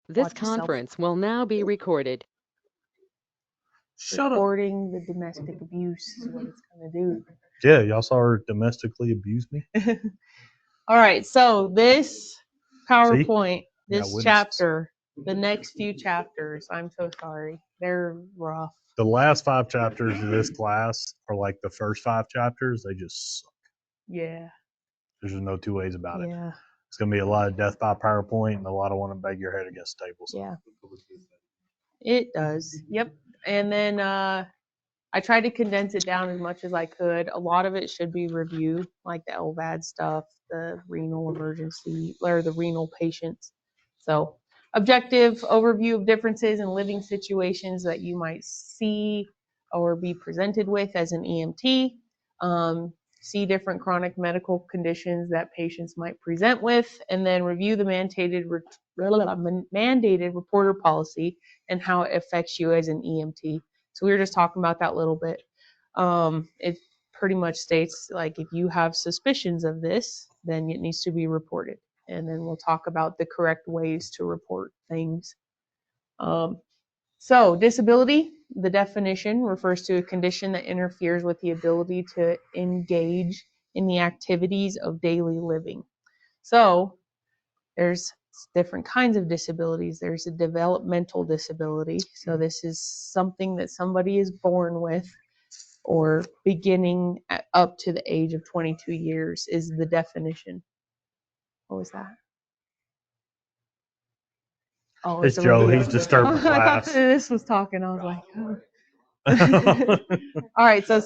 This conference will now be recorded. Shut up. Recording the domestic abuse is what it's going to do. Yeah, y'all saw her domestically abuse me. All right, so this PowerPoint, Got this witnesses. chapter, the next few chapters, I'm so sorry. They're rough. The last 5 chapters of this class are like the first 5 chapters. They just suck. Yeah. There's just no two ways about it. Yeah. It's going to be a lot of death by PowerPoint and a lot of want to bang your head against tables. Yeah. It does. Yep. And then I tried to condense it down as much as I could. A lot of it should be review, like the LVAD stuff, the renal emergency, or the renal patients. So, objective overview of differences in living situations that you might see or be presented with as an EMT. See different chronic medical conditions that patients might present with, and then review the mandated reporter policy and how it affects you as an EMT. So we were just talking about that a little bit. It pretty much states like if you have suspicions of this, then it needs to be reported. And then we'll talk about the correct ways to report things. So disability, the definition refers to a condition that interferes with the ability to engage in the activities of daily living. So there's different kinds of disabilities. There's a developmental disability. So this is something that somebody is born with or beginning up to the age of 22 years is the definition. What was that? Oh, It's Joe. He's disturbing I thought class. this was talking. I was like, oh. All right. So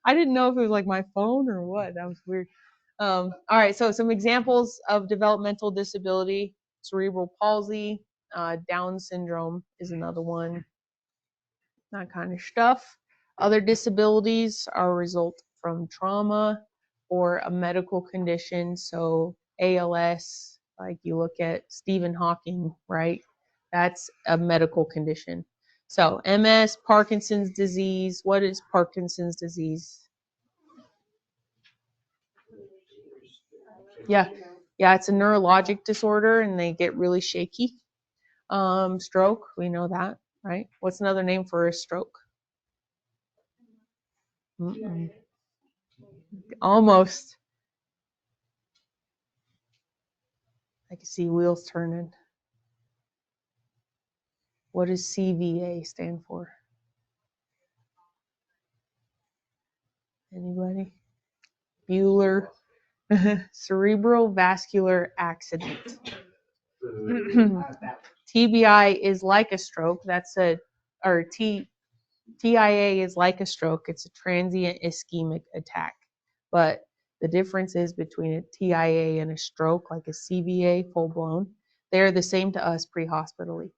I didn't know if it was like my phone or what. That was weird. All right. So some examples of developmental disability: cerebral palsy, Down syndrome is another one. That kind of stuff. Other disabilities are a result from trauma or a medical condition. So ALS, like you look at Stephen Hawking, right? That's a medical condition. So MS, Parkinson's disease. What is Parkinson's disease? Yeah, it's a neurologic disorder and they get really shaky. Stroke, we know that, right? What's another name for a stroke? Mm-mm. Almost. I can see wheels turning. What does CVA stand for? Anybody? Bueller. Cerebral vascular accident. TBI is like a stroke. TIA is like a stroke. It's a transient ischemic attack. But the difference is between a TIA and a stroke, like a CVA full blown, they're the same to us pre-hospitally,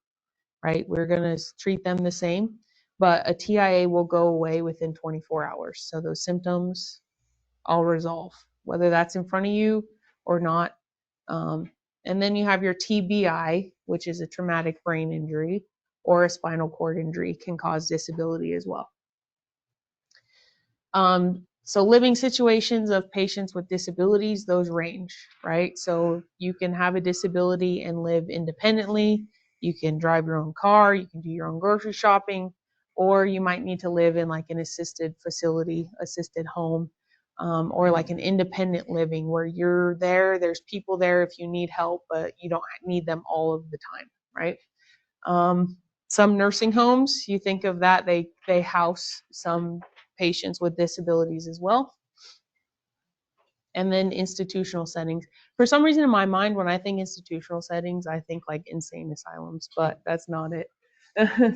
right? We're going to treat them the same, but a TIA will go away within 24 hours. So those symptoms all resolve, whether that's in front of you or not. And then you have your TBI, which is a traumatic brain injury or a spinal cord injury, can cause disability as well. So living situations of patients with disabilities, those range, right? So you can have a disability and live independently. You can drive your own car, you can do your own grocery shopping, or you might need to live in like an assisted facility, assisted home, or like an independent living where you're there, there's people there if you need help, but you don't need them all of the time, right? Some nursing homes, you think of that, they house some patients with disabilities as well. And then institutional settings. For some reason in my mind, when I think institutional settings, I think like insane asylums, but that's not it.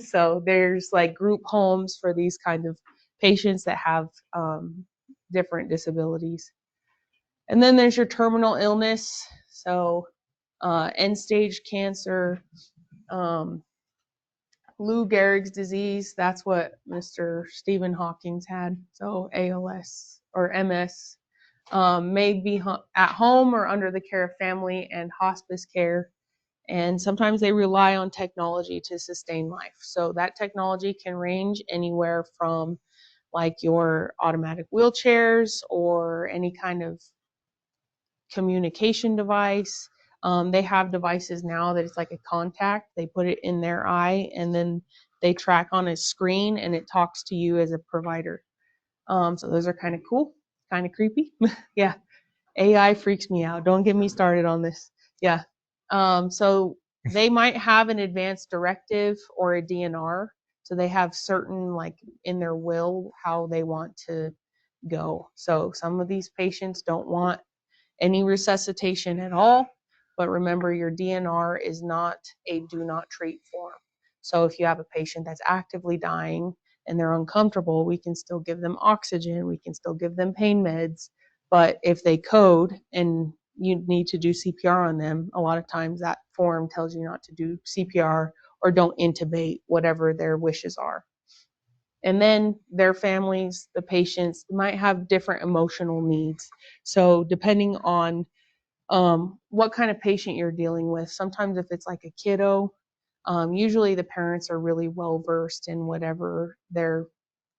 So there's like group homes for these kind of patients that have different disabilities. And then there's your terminal illness. So end stage cancer, Lou Gehrig's disease, that's what Mr. Stephen Hawking's had. So ALS or MS may be at home or under the care of family and hospice care. And sometimes they rely on technology to sustain life. So that technology can range anywhere from like your automatic wheelchairs or any kind of communication device. They have devices now that it's like a contact. They put it in their eye and then they track on a screen and it talks to you as a provider. So those are kind of cool, kind of creepy. Yeah. AI freaks me out. Don't get me started on this. Yeah. So they might have an advanced directive or a DNR. So they have certain, like in their will, how they want to go. So some of these patients don't want any resuscitation at all. But remember, your DNR is not a do not treat form. So if you have a patient that's actively dying and they're uncomfortable, we can still give them oxygen, we can still give them pain meds. But if they code and you need to do CPR on them, a lot of times that form tells you not to do CPR or don't intubate, whatever their wishes are. And then their families, the patients, might have different emotional needs. So depending on what kind of patient you're dealing with, sometimes if it's like a kiddo, usually the parents are really well versed in whatever their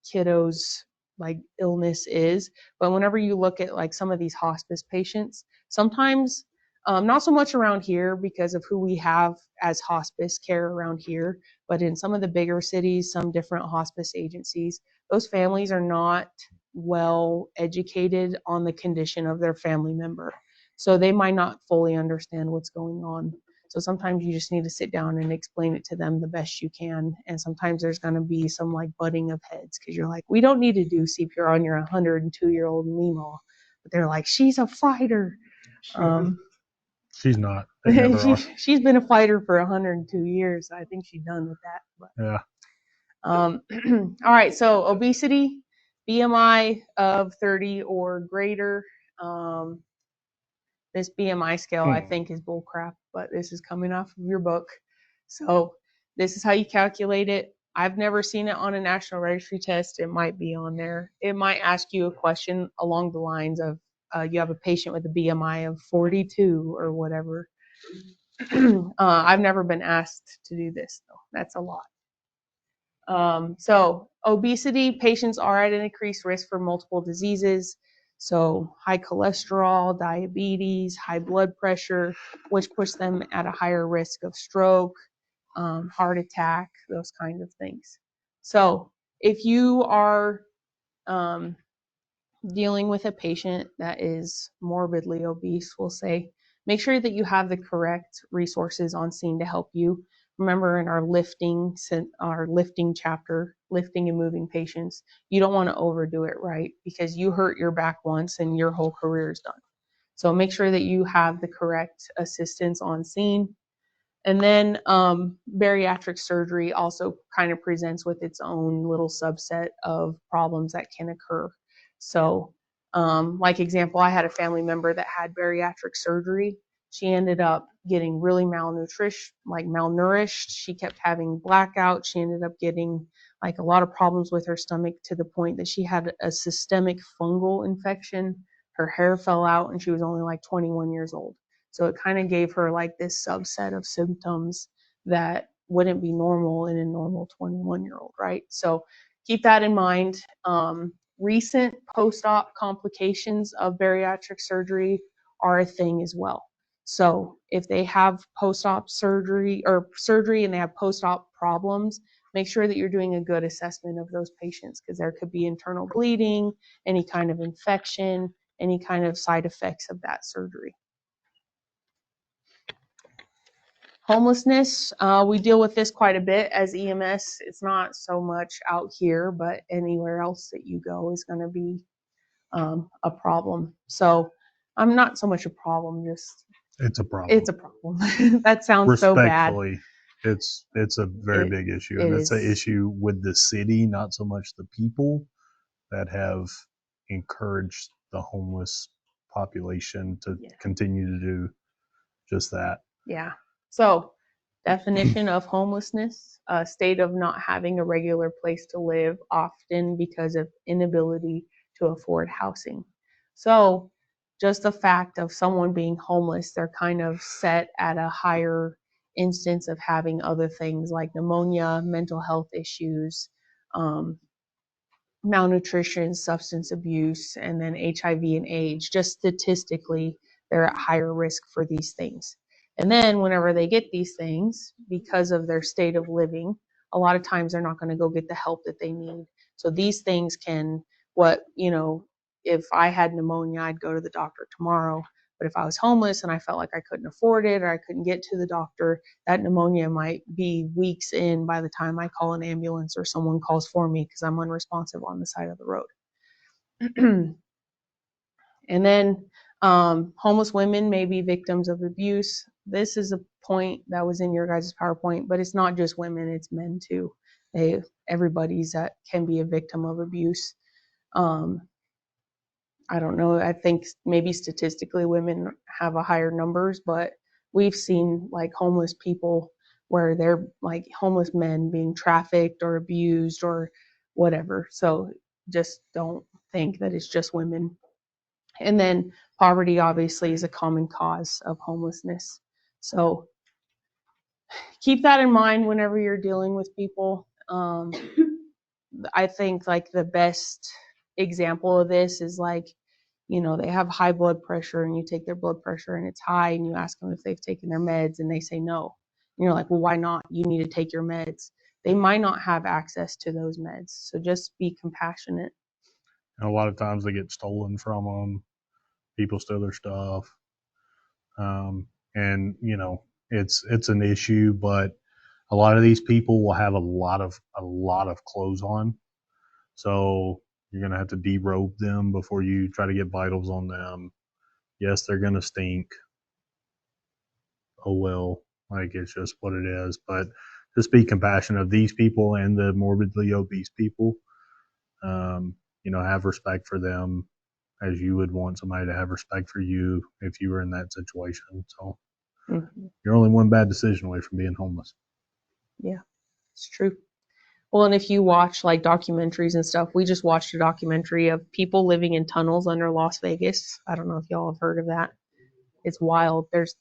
kiddo's like illness is. But whenever you look at like some of these hospice patients, sometimes not so much around here because of who we have as hospice care around here, but in some of the bigger cities, some different hospice agencies, those families are not well educated on the condition of their family member. So they might not fully understand what's going on. So sometimes you just need to sit down and explain it to them the best you can. And sometimes there's going to be some like butting of heads because you're like, we don't need to do CPR on your 102-year-old Mimo. But they're like, she's a fighter. She's not. They never are. She's been a fighter for 102 years. I think she's done with that. But, Yeah. all right. So obesity, BMI of 30 or greater. This BMI scale, I think, is bullcrap, but this is coming off of your book. So this is how you calculate it. I've never seen it on a national registry test. It might be on there. It might ask you a question along the lines of you have a patient with a BMI of 42 or whatever. I've never been asked to do this, though. That's a lot. So obesity, patients are at an increased risk for multiple diseases. So high cholesterol, diabetes, high blood pressure, which puts them at a higher risk of stroke, heart attack, those kinds of things. So if you are dealing with a patient that is morbidly obese, we'll say, make sure that you have the correct resources on scene to help you. Remember in our lifting chapter, lifting and moving patients, you don't want to overdo it, right? Because you hurt your back once and your whole career is done. So make sure that you have the correct assistance on scene. And then bariatric surgery also kind of presents with its own little subset of problems that can occur. So, like example, I had a family member that had bariatric surgery. She ended up getting really malnourished. She kept having blackouts. She ended up getting like a lot of problems with her stomach to the point that she had a systemic fungal infection. Her hair fell out and she was only like 21 years old. So it kind of gave her like this subset of symptoms that wouldn't be normal in a normal 21-year-old, right? So keep that in mind. Recent post-op complications of bariatric surgery are a thing as well. So if they have post-op surgery and they have post-op problems, make sure that you're doing a good assessment of those patients because there could be internal bleeding, any kind of infection, any kind of side effects of that surgery. Homelessness, we deal with this quite a bit as EMS. It's not so much out here, but anywhere else that you go is going to be a problem. So I'm not so much a problem, just it's a problem. It's a problem. That sounds so bad. Respectfully, it's a very big issue, and it's an issue with the city, not so much the people that have encouraged the homeless population to continue to do just that. Yeah. So, definition of homelessness, a state of not having a regular place to live, often because of inability to afford housing. So, just the fact of someone being homeless, they're kind of set at a higher instance of having other things like pneumonia, mental health issues, malnutrition, substance abuse, and then HIV and AIDS. Just statistically, they're at higher risk for these things. And then whenever they get these things, because of their state of living, a lot of times they're not going to go get the help that they need. So these things can, if I had pneumonia, I'd go to the doctor tomorrow. But if I was homeless and I felt like I couldn't afford it or I couldn't get to the doctor, that pneumonia might be weeks in by the time I call an ambulance or someone calls for me because I'm unresponsive on the side of the road. And then homeless women may be victims of abuse. This is a point that was in your guys' PowerPoint, but it's not just women, it's men too. Everybody's that can be a victim of abuse. I don't know, I think maybe statistically women have a higher numbers, but we've seen like homeless people where they're like homeless men being trafficked or abused or whatever. So just don't think that it's just women. And then poverty obviously is a common cause of homelessness. So keep that in mind whenever you're dealing with people. I think like the best example of this is like, they have high blood pressure and you take their blood pressure and it's high and you ask them if they've taken their meds and they say no. And you're like, well, why not? You need to take your meds. They might not have access to those meds. So just be compassionate. And a lot of times they get stolen from them. People steal their stuff. And it's an issue, but a lot of these people will have a lot of clothes on. So you're going to have to derobe them before you try to get vitals on them. Yes, they're going to stink. Oh, well, like it's just what it is. But just be compassionate of these people and the morbidly obese people. Have respect for them as you would want somebody to have respect for you if you were in that situation. So you're only one bad decision away from being homeless. Yeah, it's true. Well, and if you watch like documentaries and stuff, we just watched a documentary of people living in tunnels under Las Vegas. I don't know if y'all have heard of that. It's wild. There's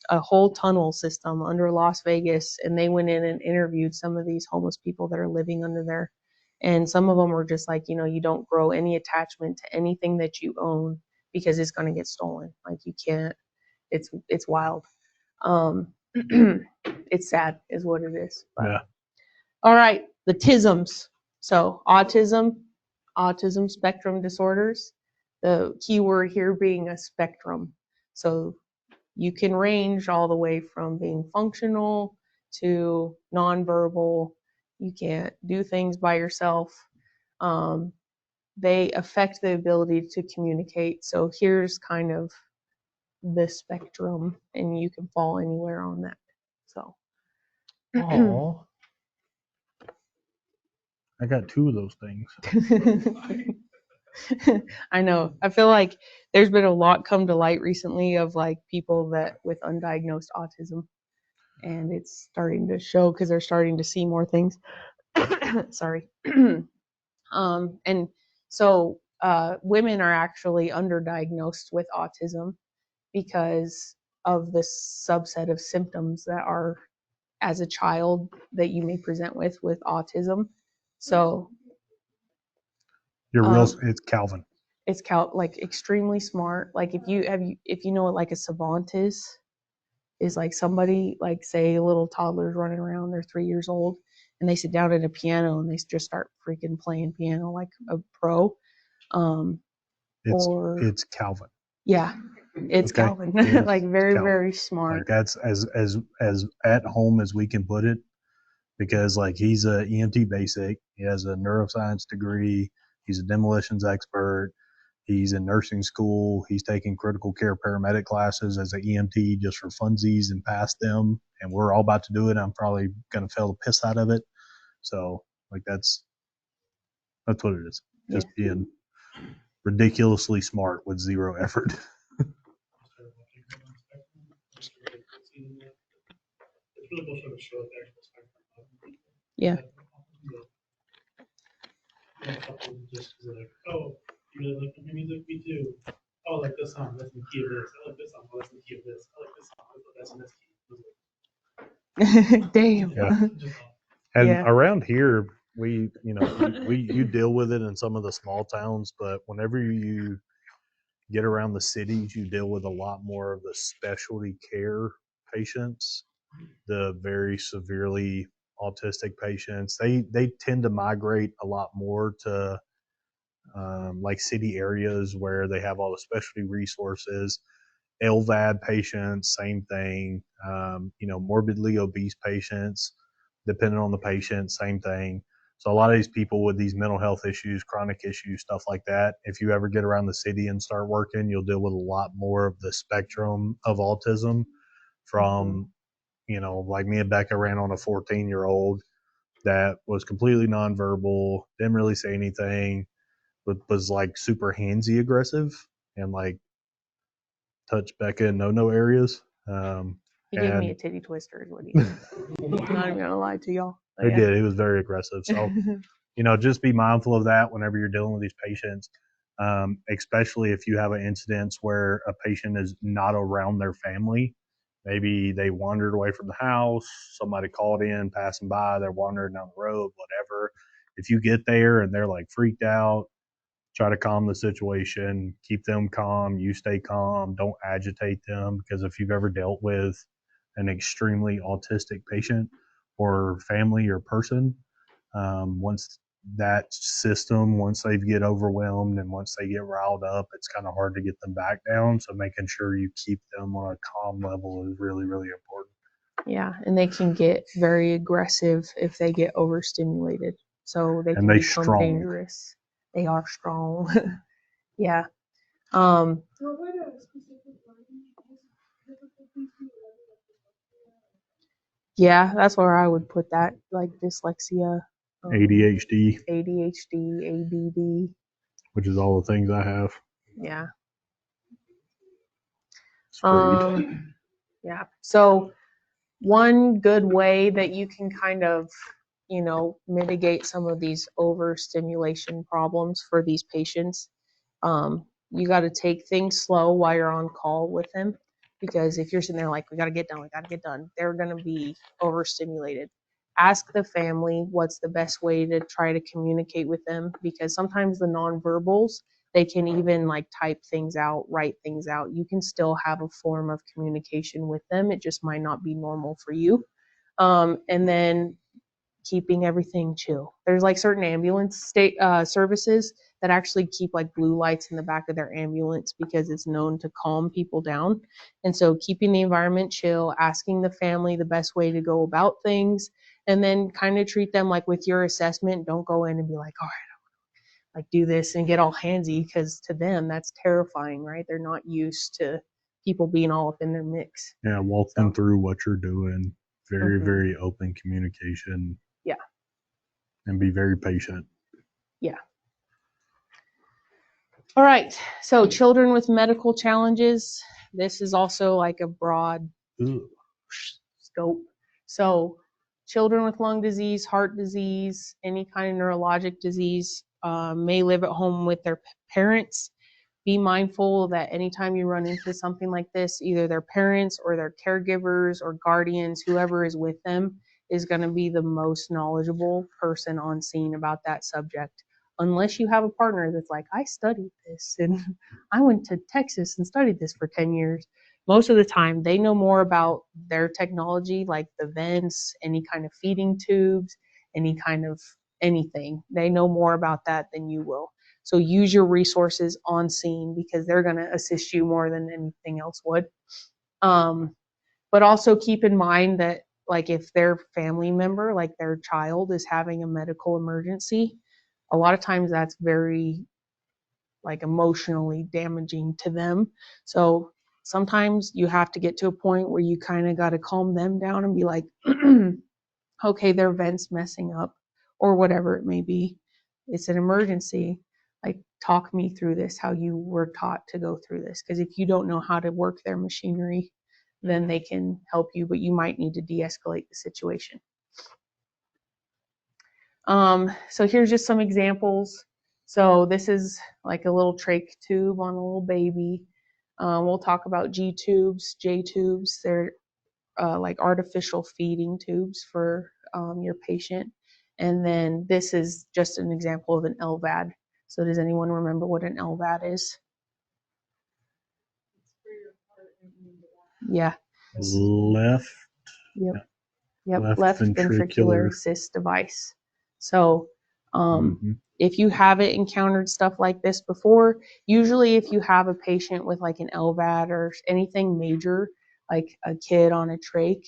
a whole tunnel system under Las Vegas, and they went in and interviewed some of these homeless people that are living under there. And some of them were just like, you don't grow any attachment to anything that you own because it's going to get stolen. Like you can't. It's wild. It's sad, is what it is. But. Yeah. All right, the TISMs. So autism spectrum disorders. The key word here being a spectrum. So you can range all the way from being functional to nonverbal. You can't do things by yourself. They affect the ability to communicate. So here's kind of the spectrum, and you can fall anywhere on that. So. Aww. I got 2 of those things. I know. I feel like there's been a lot come to light recently of like people that with undiagnosed autism, and it's starting to show because they're starting to see more things. Sorry. And so women are actually underdiagnosed with autism because of the subset of symptoms that are as a child that you may present with autism. So It's Calvin. It's like extremely smart. Like if you know what like a savant is like somebody like say little toddlers running around, they're 3 years old and they sit down at a piano and they just start freaking playing piano like a pro. It's Calvin. Yeah, it's okay. Calvin. Like very Calvin. Very smart. Like that's as at home as we can put it, because like he's a EMT basic. He has a neuroscience degree. He's a demolitions expert. He's in nursing school. He's taking critical care paramedic classes as an EMT just for funsies and passed them. And we're all about to do it. I'm probably going to fail the piss out of it. So like that's what it is. Just being ridiculously smart with zero effort. Yeah. Just like, oh, you really like the music? Me too. Oh, I like this song. That's the key of this. I like this song. That's the key of this. I like this song. That's the key. Damn. Yeah. And around here, you deal with it in some of the small towns, but whenever you get around the cities, you deal with a lot more of the specialty care patients, the very severely autistic patients, they tend to migrate a lot more to like city areas where they have all the specialty resources. LVAD patients, same thing. Morbidly obese patients, depending on the patient, same thing. So a lot of these people with these mental health issues, chronic issues, stuff like that, if you ever get around the city and start working, you'll deal with a lot more of the spectrum of autism from, like me and Becca ran on a 14-year-old that was completely nonverbal, didn't really say anything, but was like super handsy aggressive and like touch Becca in no areas. He gave me a And titty twister is what he did. I'm not even gonna lie to y'all. But he yeah. did. He was very aggressive. So, just be mindful of that whenever you're dealing with these patients, especially if you have an incidence where a patient is not around their family. Maybe they wandered away from the house, somebody called in, passing by, they're wandering down the road, whatever. If you get there and they're like freaked out, try to calm the situation, keep them calm, you stay calm, don't agitate them, because if you've ever dealt with an extremely autistic patient or family or person, once once they get overwhelmed and once they get riled up, it's kind of hard to get them back down. So making sure you keep them on a calm level is really, really important. Yeah, and they can get very aggressive if they get overstimulated. So they And can they become strong. dangerous. They are strong. Yeah. Yeah, that's where I would put that, like dyslexia, ADHD, ADHD, ADD. which is all the things I have. Yeah. Sprayed. Yeah. So one good way that you can kind of, mitigate some of these overstimulation problems for these patients, you got to take things slow while you're on call with them. Because if you're sitting there like, we got to get done, they're going to be overstimulated. Ask the family what's the best way to try to communicate with them, because sometimes the nonverbals, they can even like type things out, write things out. You can still have a form of communication with them. It just might not be normal for you. And then keeping everything chill. There's like certain ambulance services that actually keep like blue lights in the back of their ambulance because it's known to calm people down. And so keeping the environment chill, asking the family the best way to go about things, and then kind of treat them like with your assessment. Don't go in and be like, all right, like do this and get all handsy, because to them that's terrifying, right? They're not used to people being all up in their mix. Yeah, walk them through what you're doing. Very, very open communication. Yeah. And be very patient. Yeah. All right. So children with medical challenges. This is also like a broad scope. So children with lung disease, heart disease, any kind of neurologic disease may live at home with their parents. Be mindful that anytime you run into something like this, either their parents or their caregivers or guardians, whoever is with them, is going to be the most knowledgeable person on scene about that subject. Unless you have a partner that's like, I studied this and I went to Texas and studied this for 10 years. Most of the time, they know more about their technology, like the vents, any kind of feeding tubes, any kind of anything. They know more about that than you will. So use your resources on scene, because they're going to assist you more than anything else would. But also keep in mind that, like, if their family member, like their child, is having a medical emergency, a lot of times that's very like emotionally damaging to them. So sometimes you have to get to a point where you kind of got to calm them down and be like, okay, their vent's messing up or whatever it may be. It's an emergency. Like, talk me through this, how you were taught to go through this. Because if you don't know how to work their machinery, then they can help you, but you might need to de-escalate the situation. So here's just some examples. So this is like a little trach tube on a little baby. We'll talk about G tubes, J tubes. They're like artificial feeding tubes for your patient. And then this is just an example of an LVAD. So does anyone remember what an LVAD is? Yeah. Left. Yep. Yep. Left Left ventricular ventricular. assist device. So, Mhm. if you haven't encountered stuff like this before, usually if you have a patient with like an LVAD or anything major, like a kid on a trach,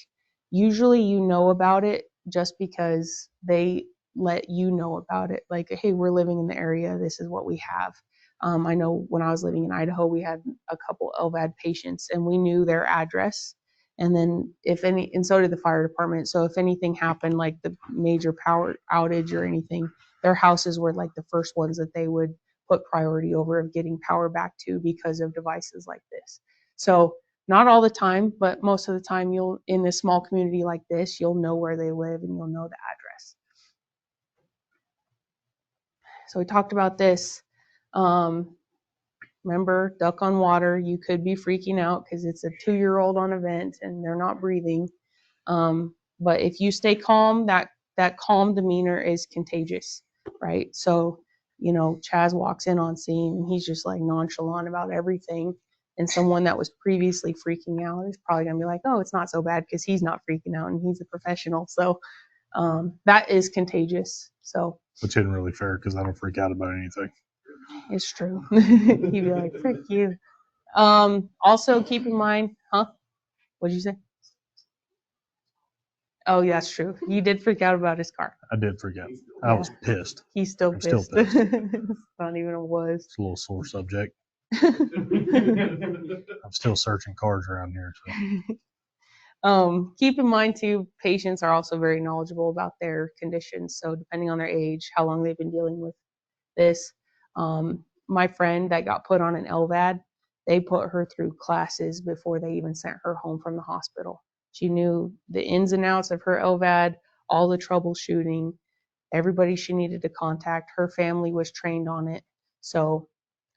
usually you know about it just because they let you know about it. Like, hey, we're living in the area. This is what we have. I know when I was living in Idaho, we had a couple LVAD patients and we knew their address. And then and so did the fire department. So if anything happened, like the major power outage or anything, their houses were like the first ones that they would put priority over of getting power back to because of devices like this. So not all the time, but most of the time in a small community like this, you'll know where they live and you'll know the address. So we talked about this. Remember, duck on water, you could be freaking out because it's a 2-year-old on a vent and they're not breathing. But if you stay calm, that calm demeanor is contagious, right? So, Chaz walks in on scene and he's just like nonchalant about everything. And someone that was previously freaking out is probably gonna be like, oh, it's not so bad because he's not freaking out and he's a professional. So that is contagious. So Which isn't really fair because I don't freak out about anything. it's true. He'd be like, frick you. Also keep in mind, what'd you say? Oh, yeah, that's true. He did freak out about his car. I did forget. I was pissed. He's still I'm pissed. still pissed. It's not even a was. It's a little sore subject. I'm still searching cars around here. So. Keep in mind too, patients are also very knowledgeable about their conditions. So depending on their age, how long they've been dealing with this. My friend that got put on an LVAD, they put her through classes before they even sent her home from the hospital. She knew the ins and outs of her LVAD, all the troubleshooting, everybody she needed to contact. Her family was trained on it. So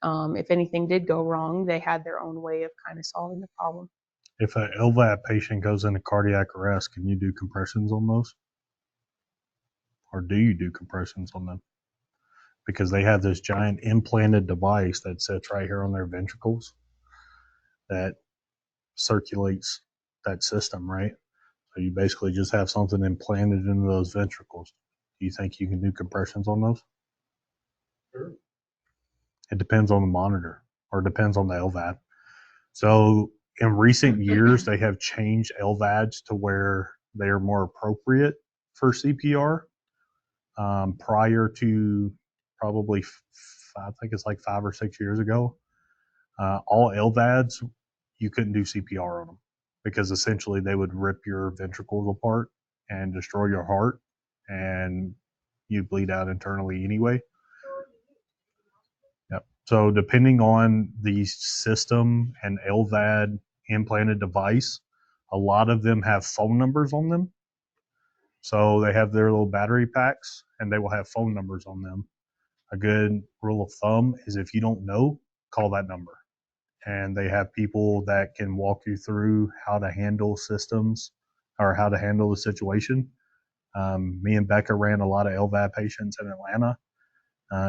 if anything did go wrong, they had their own way of kind of solving the problem. If an LVAD patient goes into cardiac arrest, can you do compressions on those? Or do you do compressions on them? Because they have this giant implanted device that sits right here on their ventricles that circulates that system, right? So you basically just have something implanted into those ventricles. Do you think you can do compressions on those? Sure. It depends on the monitor, or it depends on the LVAD. So in recent years, they have changed LVADs to where they are more appropriate for CPR. Prior to probably, I think it's like 5 or 6 years ago, all LVADs, you couldn't do CPR on them because essentially they would rip your ventricles apart and destroy your heart, and you'd bleed out internally anyway. Yep. So depending on the system and LVAD implanted device, a lot of them have phone numbers on them. So they have their little battery packs and they will have phone numbers on them. A good rule of thumb is if you don't know, call that number. And they have people that can walk you through how to handle systems or how to handle the situation. Me and Becca ran a lot of LVAD patients in Atlanta.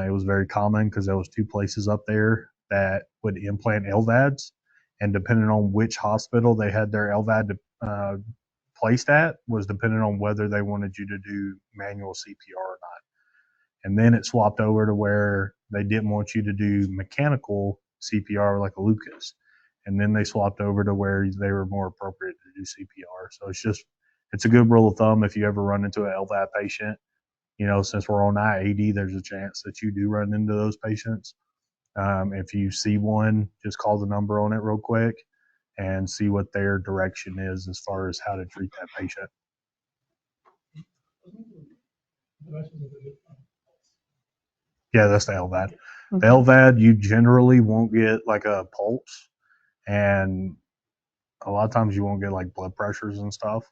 It was very common because there was 2 places up there that would implant LVADs, and depending on which hospital they had their LVAD placed at was dependent on whether they wanted you to do manual CPR or not. And then it swapped over to where they didn't want you to do mechanical CPR like a Lucas. And then they swapped over to where they were more appropriate to do CPR. So it's a good rule of thumb if you ever run into an LVAD patient. Since we're on I-80, there's a chance that you do run into those patients. If you see one, just call the number on it real quick and see what their direction is as far as how to treat that patient. Yeah, that's the LVAD. Mm-hmm. The LVAD, you generally won't get like a pulse, and a lot of times you won't get like blood pressures and stuff.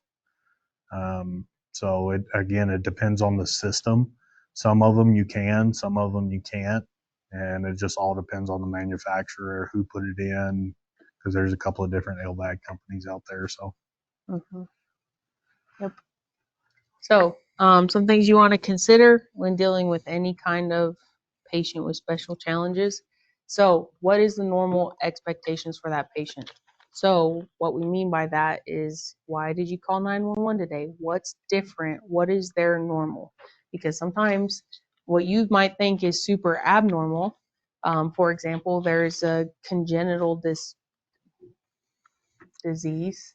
So it depends on the system. Some of them you can, some of them you can't, and it just all depends on the manufacturer, who put it in, because there's a couple of different LVAD companies out there. So. Mm-hmm. Yep. So some things you want to consider when dealing with any kind of patient with special challenges. So what is the normal expectations for that patient? So what we mean by that is, why did you call 911 today? What's different? What is their normal? Because sometimes what you might think is super abnormal, for example, there's a congenital disease.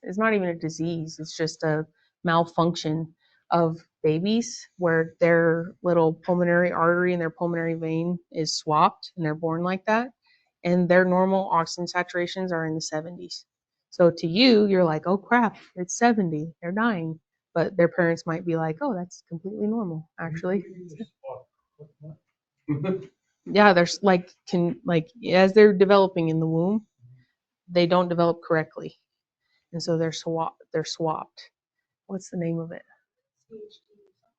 It's not even a disease. It's just a malfunction of babies where their little pulmonary artery and their pulmonary vein is swapped and they're born like that. And their normal oxygen saturations are in the 70s. So to you, you're like, oh crap, it's 70, they're dying. But their parents might be like, oh, that's completely normal, actually. Yeah, there's like as they're developing in the womb, they don't develop correctly. And so they're swapped. What's the name of it?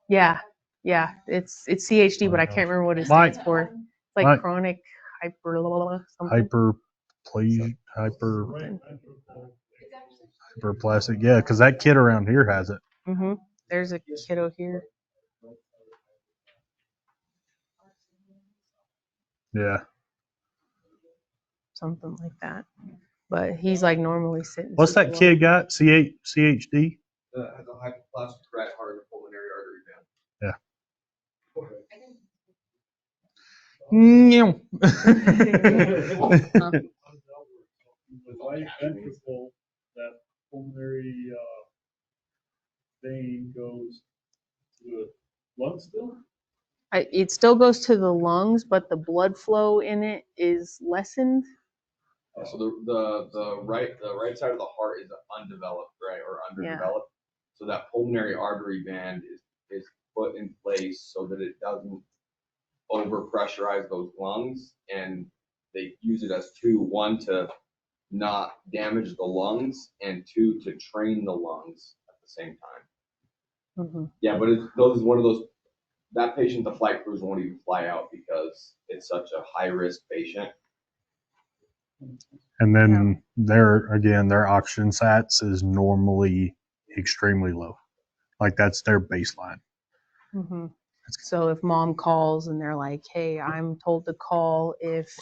Yeah, yeah. It's CHD, but I can't remember what it stands for. It's like Mike. chronic something. Hyperplastic. Yeah, because that kid around here has it. Mm-hmm. There's a kiddo here. Yeah. Something like that. But he's like normally sitting. What's that kid got? CHD? The hypoplastic right heart pulmonary artery band. Yeah. The right ventricle, that pulmonary vein goes to the lungs still? It still goes to the lungs, but the blood flow in it is lessened. So the right side of the heart is undeveloped, right, or underdeveloped. Yeah. So that pulmonary artery band is put in place so that it doesn't over pressurize those lungs, and they use it as two: one, to not damage the lungs, and two, to train the lungs at the same time. Mm-hmm. Yeah, but those is one of those. That patient, the flight crews won't even fly out because it's such a high risk patient. And then their oxygen sats is normally extremely low. Like that's their baseline. Mm-hmm. So if mom calls and they're like, hey, I'm told to call if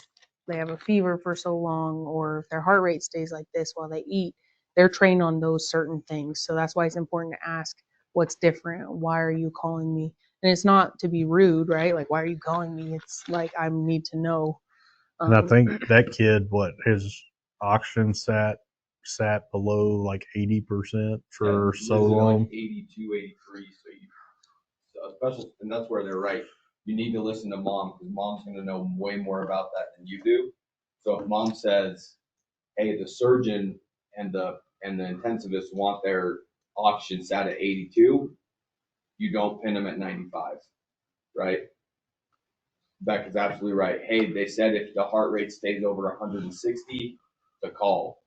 they have a fever for so long, or if their heart rate stays like this while they eat, they're trained on those certain things. So that's why it's important to ask what's different. Why are you calling me? And it's not to be rude, right? Like, why are you calling me? It's like, I need to know. And I think that kid, his oxygen sat below like 80% for so long. Like 82, 83. So special, and that's where they're right. You need to listen to mom, because mom's going to know way more about that than you do. So if mom says, hey, the surgeon and the intensivist want their oxygen sat at 82, you don't pin them at 95, right? Becca's absolutely right. Hey, they said if the heart rate stays over 160, to call.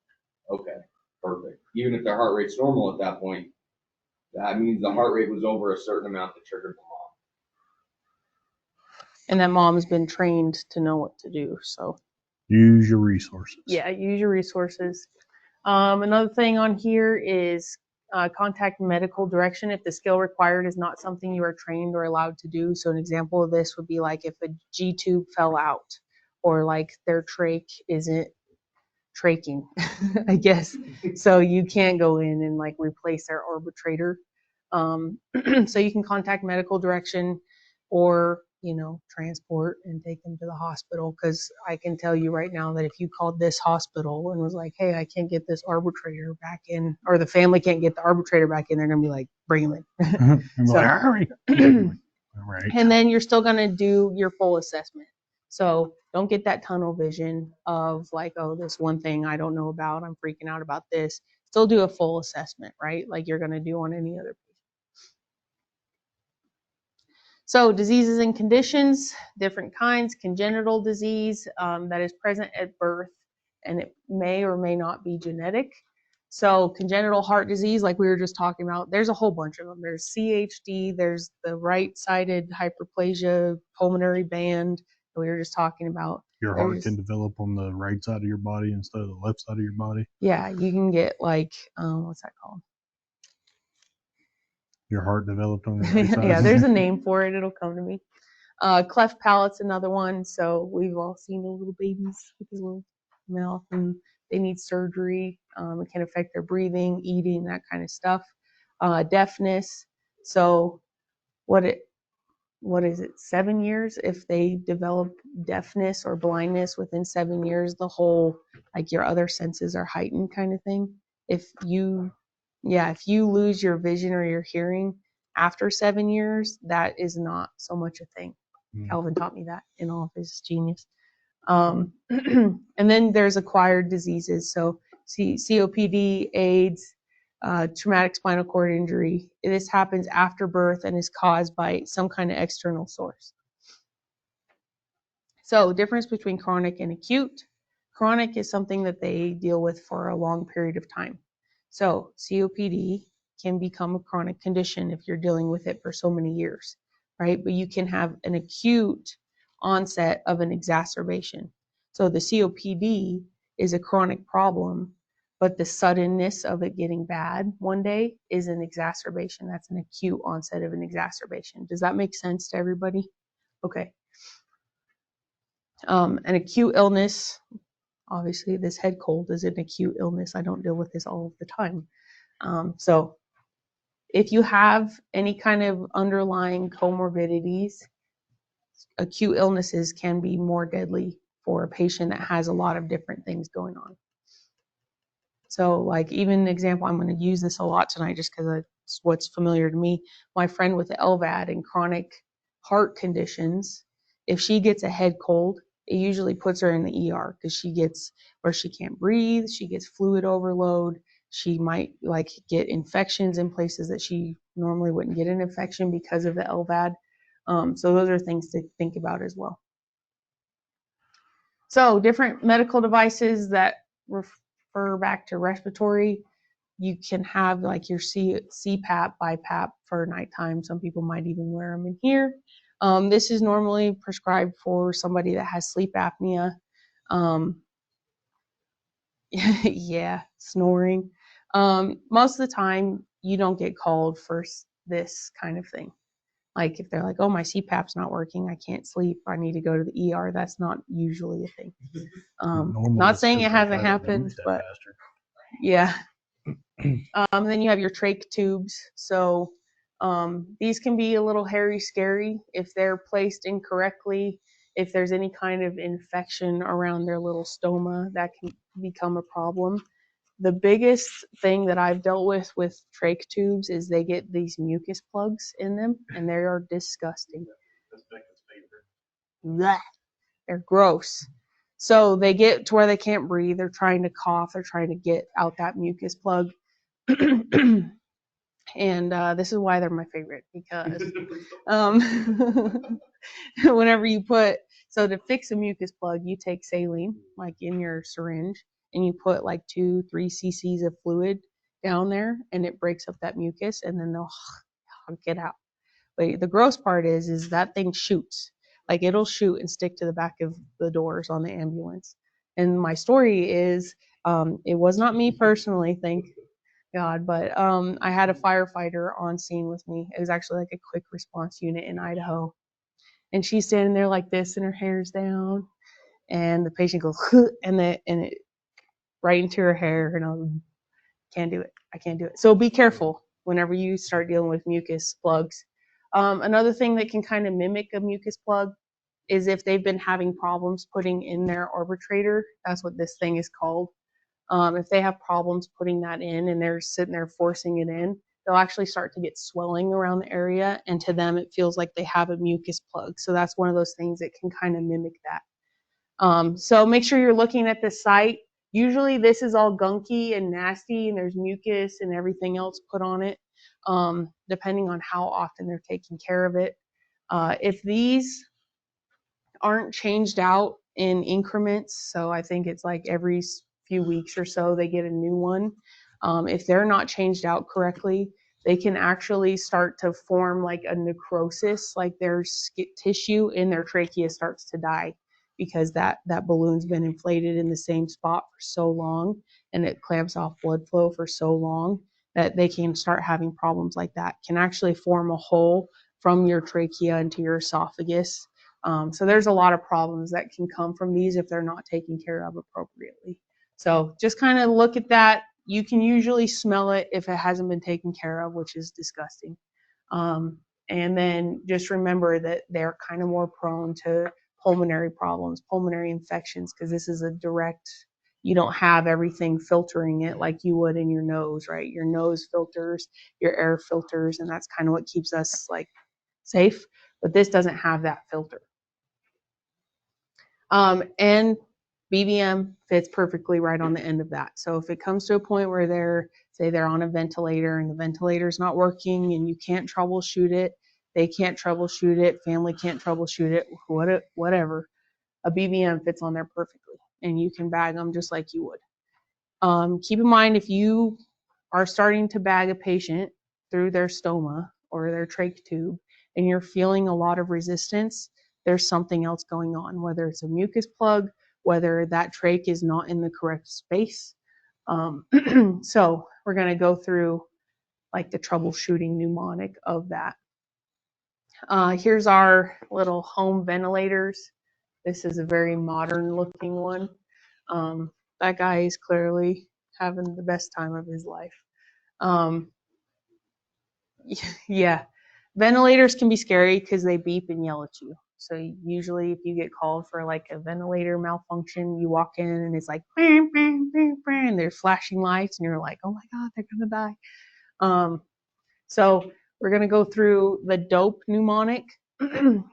Okay, perfect. Even if their heart rate's normal at that point, that means the heart rate was over a certain amount that triggered the mom. And that mom's been trained to know what to do. So use your resources. Yeah, use your resources. Another thing on here is contact medical direction if the skill required is not something you are trained or allowed to do. So an example of this would be like if a G tube fell out, or like their trach isn't traking, I guess. So you can't go in and like replace their arbitrator. So you can contact medical direction, or transport and take them to the hospital. Because I can tell you right now that if you called this hospital and was like, hey, I can't get this arbitrator back in, or the family can't get the arbitrator back in, they're gonna be like, bring him in. So, hurry. Right. And then you're still gonna do your full assessment. So don't get that tunnel vision of like, oh, this one thing I don't know about, I'm freaking out about this. Still do a full assessment, right? Like you're gonna do on any other. So diseases and conditions, different kinds. Congenital disease that is present at birth, and it may or may not be genetic. So congenital heart disease, like we were just talking about, there's a whole bunch of them. There's CHD, there's the right-sided hyperplasia, pulmonary band that we were just talking about. Your heart can develop on the right side of your body instead of the left side of your body. Yeah, you can get like, what's that called? Your heart developed on the right side. Yeah, there's a name for it. It'll come to me. Cleft palate's another one. So we've all seen the little babies with his little mouth and they need surgery. It can affect their breathing, eating, that kind of stuff. Deafness. So what is it, 7 years? If they develop deafness or blindness within 7 years, the whole, like, your other senses are heightened kind of thing. If you lose your vision or your hearing after 7 years, that is not so much a thing. Calvin taught me that in all of his genius. And then there's acquired diseases. So COPD, AIDS, traumatic spinal cord injury. This happens after birth and is caused by some kind of external source. So difference between chronic and acute. Chronic is something that they deal with for a long period of time. So COPD can become a chronic condition if you're dealing with it for so many years, right? But you can have an acute onset of an exacerbation. So the COPD is a chronic problem, but the suddenness of it getting bad one day is an exacerbation. That's an acute onset of an exacerbation. Does that make sense to everybody? Okay. An acute illness, obviously this head cold is an acute illness. I don't deal with this all of the time. So if you have any kind of underlying comorbidities, acute illnesses can be more deadly for a patient that has a lot of different things going on. So, like, even an example, I'm going to use this a lot tonight just because it's what's familiar to me. My friend with the LVAD and chronic heart conditions, if she gets a head cold, it usually puts her in the ER because she gets where she can't breathe, she gets fluid overload, she might like get infections in places that she normally wouldn't get an infection because of the LVAD. So those are things to think about as well. So different medical devices that refer back to respiratory. You can have like your CPAP, BiPAP for nighttime. Some people might even wear them in here. This is normally prescribed for somebody that has sleep apnea. Yeah, snoring. Most of the time, you don't get called for this kind of thing. Like if they're like, oh, my CPAP's not working, I can't sleep, I need to go to the ER. That's not usually a thing. Not saying it hasn't happened, but yeah. Then you have your trach tubes. So these can be a little hairy, scary if they're placed incorrectly. If there's any kind of infection around their little stoma, that can become a problem. The biggest thing that I've dealt with trach tubes is they get these mucus plugs in them, and they are disgusting. That's Becca's favorite. Blech. They're gross. So they get to where they can't breathe. They're trying to cough. They're trying to get out that mucus plug. And this is why they're my favorite, because whenever you so to fix a mucus plug, you take saline, like in your syringe, and you put like 2-3 cc's of fluid down there, and it breaks up that mucus, and then they'll get out. But the gross part is that thing shoots. Like it'll shoot and stick to the back of the doors on the ambulance. And my story is, it was not me personally, thank God, but I had a firefighter on scene with me. It was actually like a quick response unit in Idaho. And she's standing there like this and her hair's down. And the patient goes, and it right into her hair. And I can't do it. I can't do it. So be careful whenever you start dealing with mucus plugs. Another thing that can kind of mimic a mucus plug is if they've been having problems putting in their arbitrator. That's what this thing is called. If they have problems putting that in and they're sitting there forcing it in, they'll actually start to get swelling around the area, and to them it feels like they have a mucus plug. So that's one of those things that can kind of mimic that. So make sure you're looking at the site. Usually this is all gunky and nasty, and there's mucus and everything else put on it, depending on how often they're taking care of it. If these aren't changed out in increments, so I think it's like every few weeks or so they get a new one. If they're not changed out correctly, they can actually start to form like a necrosis, like their tissue in their trachea starts to die because that balloon's been inflated in the same spot for so long, and it clamps off blood flow for so long that they can start having problems like that. Can actually form a hole from your trachea into your esophagus. So there's a lot of problems that can come from these if they're not taken care of appropriately. So just kind of look at that. You can usually smell it if it hasn't been taken care of, which is disgusting. And then just remember that they're kind of more prone to pulmonary problems, pulmonary infections, because this is a direct, you don't have everything filtering it like you would in your nose, right? Your nose filters, your air filters, and that's kind of what keeps us like safe. But this doesn't have that filter. And BBM fits perfectly right on the end of that. So if it comes to a point where they're on a ventilator and the ventilator's not working and you can't troubleshoot it, they can't troubleshoot it, family can't troubleshoot it, whatever, a BBM fits on there perfectly and you can bag them just like you would. Keep in mind, if you are starting to bag a patient through their stoma or their trach tube and you're feeling a lot of resistance, there's something else going on, whether it's a mucus plug, whether that trach is not in the correct space. So we're going to go through like the troubleshooting mnemonic of that. Here's our little home ventilators. This is a very modern looking one. That guy is clearly having the best time of his life. Yeah, ventilators can be scary because they beep and yell at you. So usually if you get called for like a ventilator malfunction, you walk in and it's like, bang, bang, bang, bang, and there's flashing lights and you're like, oh my God, they're gonna die. So we're gonna go through the DOPE mnemonic.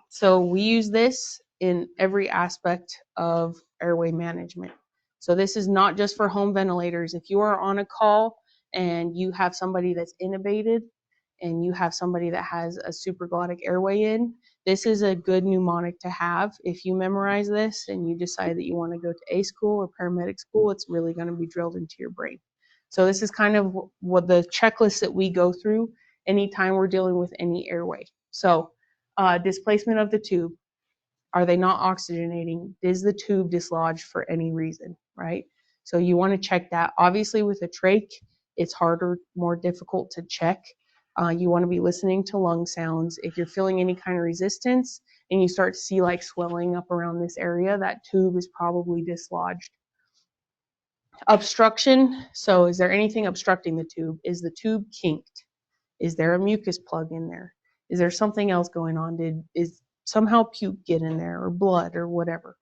So we use this in every aspect of airway management. So this is not just for home ventilators. If you are on a call and you have somebody that's intubated and you have somebody that has a supraglottic airway in, this is a good mnemonic to have. If you memorize this and you decide that you want to go to A school or paramedic school, it's really going to be drilled into your brain. So this is kind of what the checklist that we go through anytime we're dealing with any airway. So displacement of the tube. Are they not oxygenating? Is the tube dislodged for any reason, right? So you want to check that. Obviously with a trach, it's harder, more difficult to check. You want to be listening to lung sounds. If you're feeling any kind of resistance and you start to see like swelling up around this area, that tube is probably dislodged. Obstruction. So is there anything obstructing the tube? Is the tube kinked? Is there a mucus plug in there? Is there something else going on? Is somehow puke get in there or blood or whatever?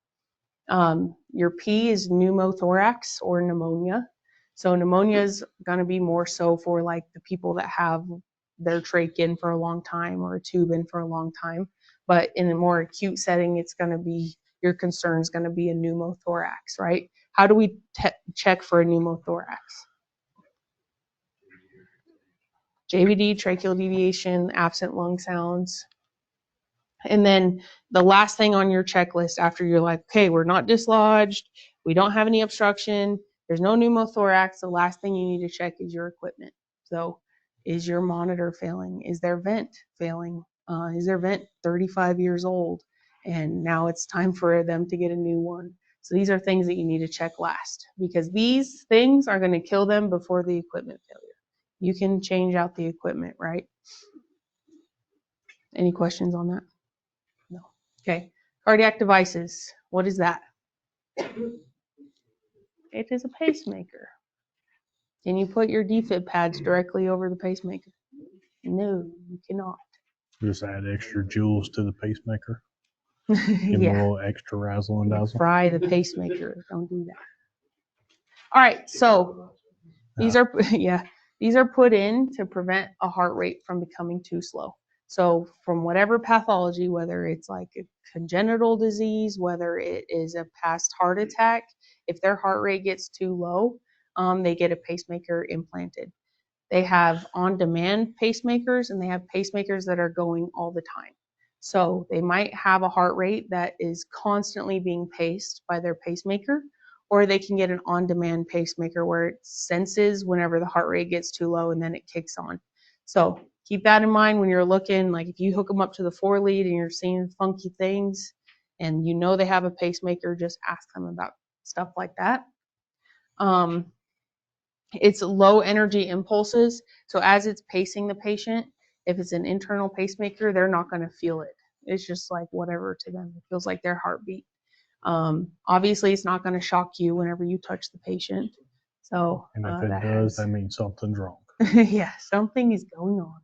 Your P is pneumothorax or pneumonia. So pneumonia is going to be more so for like the people that have their trach in for a long time or a tube in for a long time. But in a more acute setting, it's going to be, your concern is going to be a pneumothorax, right? How do we check for a pneumothorax? JVD, tracheal deviation, absent lung sounds. And then the last thing on your checklist after you're like, okay, we're not dislodged, we don't have any obstruction, there's no pneumothorax, the last thing you need to check is your equipment. So is your monitor failing? Is their vent failing? Is their vent 35 years old and now it's time for them to get a new one? So these are things that you need to check last because these things are going to kill them before the equipment failure. You can change out the equipment, right? Any questions on that? No. Okay. Cardiac devices. What is that? It is a pacemaker. Can you put your defib pads directly over the pacemaker? No, you cannot. Just add extra joules to the pacemaker. Give them a Yeah. little extra razzle and dazzle. Fry the pacemaker. Don't do that. All right. So these are, yeah, these are put in to prevent a heart rate from becoming too slow. So from whatever pathology, whether it's like a congenital disease, whether it is a past heart attack, if their heart rate gets too low, they get a pacemaker implanted. They have on-demand pacemakers and they have pacemakers that are going all the time. So they might have a heart rate that is constantly being paced by their pacemaker, or they can get an on-demand pacemaker where it senses whenever the heart rate gets too low and then it kicks on. So keep that in mind when you're looking, like if you hook them up to the 4-lead and you're seeing funky things and you know they have a pacemaker, just ask them about stuff like that. It's low energy impulses. So as it's pacing the patient, if it's an internal pacemaker, they're not going to feel it. It's just like whatever to them. It feels like their heartbeat. Obviously, it's not going to shock you whenever you touch the patient. So, And if it does, that means something's wrong. yeah, something is going on.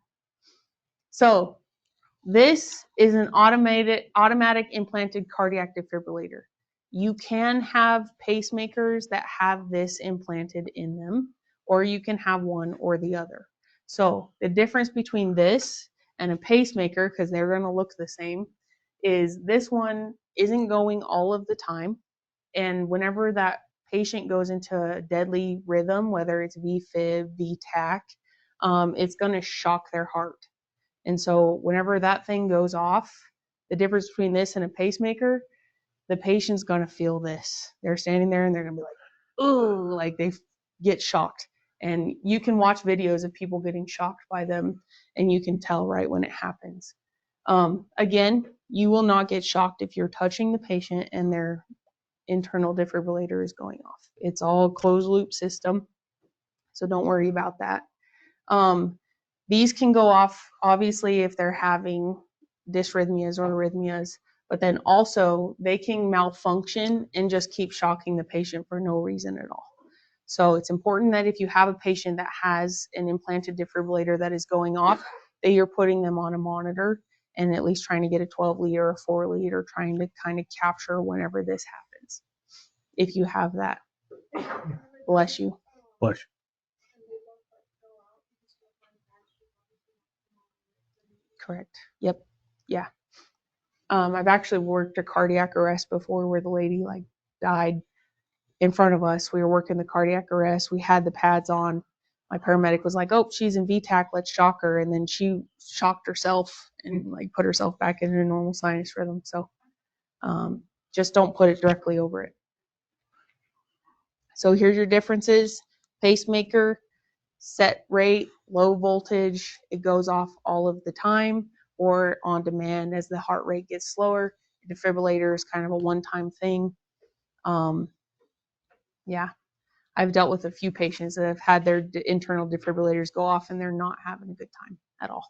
So, this is an automatic implanted cardiac defibrillator. You can have pacemakers that have this implanted in them, or you can have one or the other. So the difference between this and a pacemaker, because they're going to look the same, is this one isn't going all of the time. And whenever that patient goes into a deadly rhythm, whether it's VFib, VTAC, it's going to shock their heart. And so whenever that thing goes off, the difference between this and a pacemaker, the patient's going to feel this. They're standing there and they're going to be like, ooh, like they get shocked. And you can watch videos of people getting shocked by them, and you can tell right when it happens. Again, you will not get shocked if you're touching the patient and their internal defibrillator is going off. It's all closed loop system, so don't worry about that. These can go off, obviously, if they're having dysrhythmias or arrhythmias, but then also they can malfunction and just keep shocking the patient for no reason at all. So it's important that if you have a patient that has an implanted defibrillator that is going off, that you're putting them on a monitor and at least trying to get a 12 lead or a 4 lead, or trying to kind of capture whenever this happens. If you have that. Bless you. Bless you. Correct. Yep. Yeah. I've actually worked a cardiac arrest before where the lady like died in front of us. We were working the cardiac arrest. We had the pads on. My paramedic was like, "Oh, she's in VTAC. Let's shock her." And then she shocked herself and like put herself back into a normal sinus rhythm. So just don't put it directly over it. So here's your differences. Pacemaker, set rate, low voltage, it goes off all of the time or on demand as the heart rate gets slower. The defibrillator is kind of a one-time thing. Yeah, I've dealt with a few patients that have had their internal defibrillators go off and they're not having a good time at all.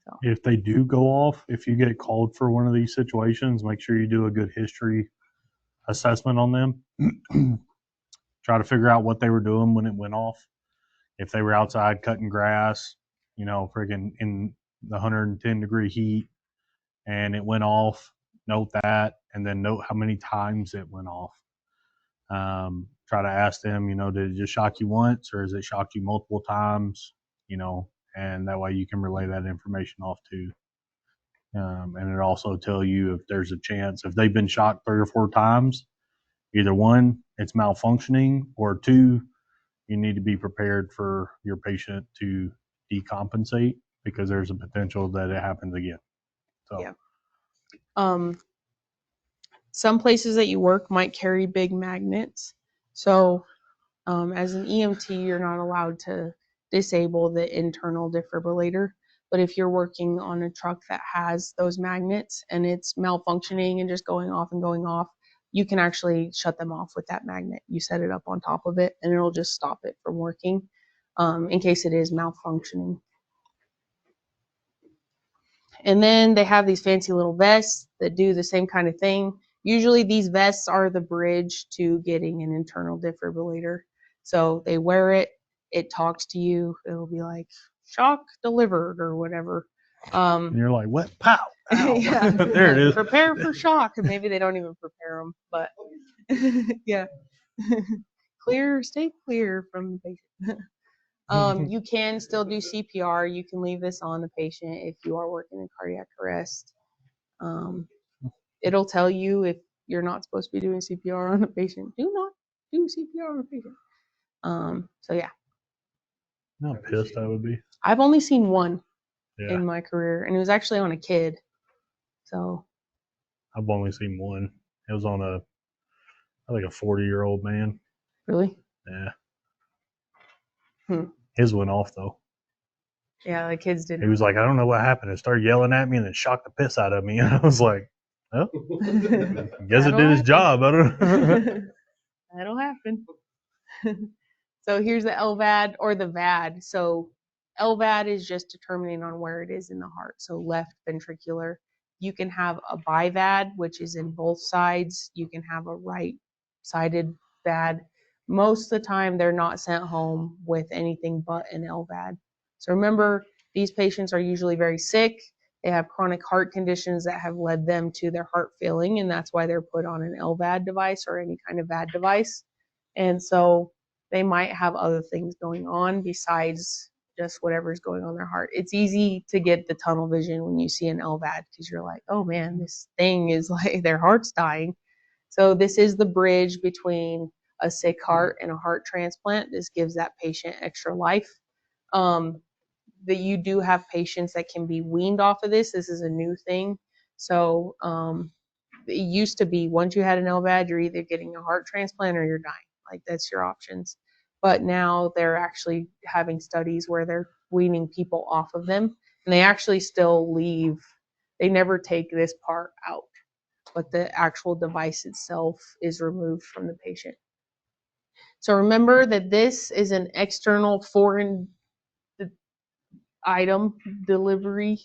So. If they do go off, if you get called for one of these situations, make sure you do a good history assessment on them. Try to figure out what they were doing when it went off. If they were outside cutting grass, freaking in the 110-degree heat, and it went off, note that, and then note how many times it went off. Try to ask them, did it just shock you once, or has it shocked you multiple times? And that way you can relay that information off too. And it also tell you if there's a chance, if they've been shocked 3 or 4 times, either one, it's malfunctioning, or 2, you need to be prepared for your patient to decompensate because there's a potential that it happens again. So. Yeah. Some places that you work might carry big magnets. So as an EMT, you're not allowed to disable the internal defibrillator. But if you're working on a truck that has those magnets and it's malfunctioning and just going off and going off, you can actually shut them off with that magnet. You set it up on top of it and it'll just stop it from working in case it is malfunctioning. And then they have these fancy little vests that do the same kind of thing. Usually these vests are the bridge to getting an internal defibrillator. So they wear it, it talks to you, it'll be like shock delivered or whatever. And you're like, what? Pow! Yeah. There it is. Prepare for shock. And maybe they don't even prepare them, but yeah. Stay clear from the patient. You can still do CPR. You can leave this on the patient if you are working in cardiac arrest. It'll tell you if you're not supposed to be doing CPR on a patient. Do not do CPR on a patient. So yeah. How pissed I would be. I've only seen one Yeah. in my career, and it was actually on a kid. So I've only seen one. It was on I think a 40-year-old man. really? Yeah. His went off though. Yeah, the kids didn't. He was like, I don't know what happened. It started yelling at me and then shocked the piss out of me. And I was like, oh, I guess it did its job. I don't know. That'll happen. So here's the LVAD or the VAD. So LVAD is just determining on where it is in the heart. So left ventricular. You can have a BIVAD, which is in both sides. You can have a right-sided VAD. Most of the time, they're not sent home with anything but an LVAD. So remember, these patients are usually very sick. They have chronic heart conditions that have led them to their heart failing, and that's why they're put on an LVAD device or any kind of VAD device. And so they might have other things going on besides just whatever's going on in their heart. It's easy to get the tunnel vision when you see an LVAD because you're like, oh man, this thing is like their heart's dying. So this is the bridge between a sick heart and a heart transplant. This gives that patient extra life. That you do have patients that can be weaned off of this. This is a new thing. So it used to be once you had an LVAD, you're either getting a heart transplant or you're dying. Like that's your options. But now they're actually having studies where they're weaning people off of them, and they actually still leave. They never take this part out, but the actual device itself is removed from the patient. So remember that this is an external foreign item delivery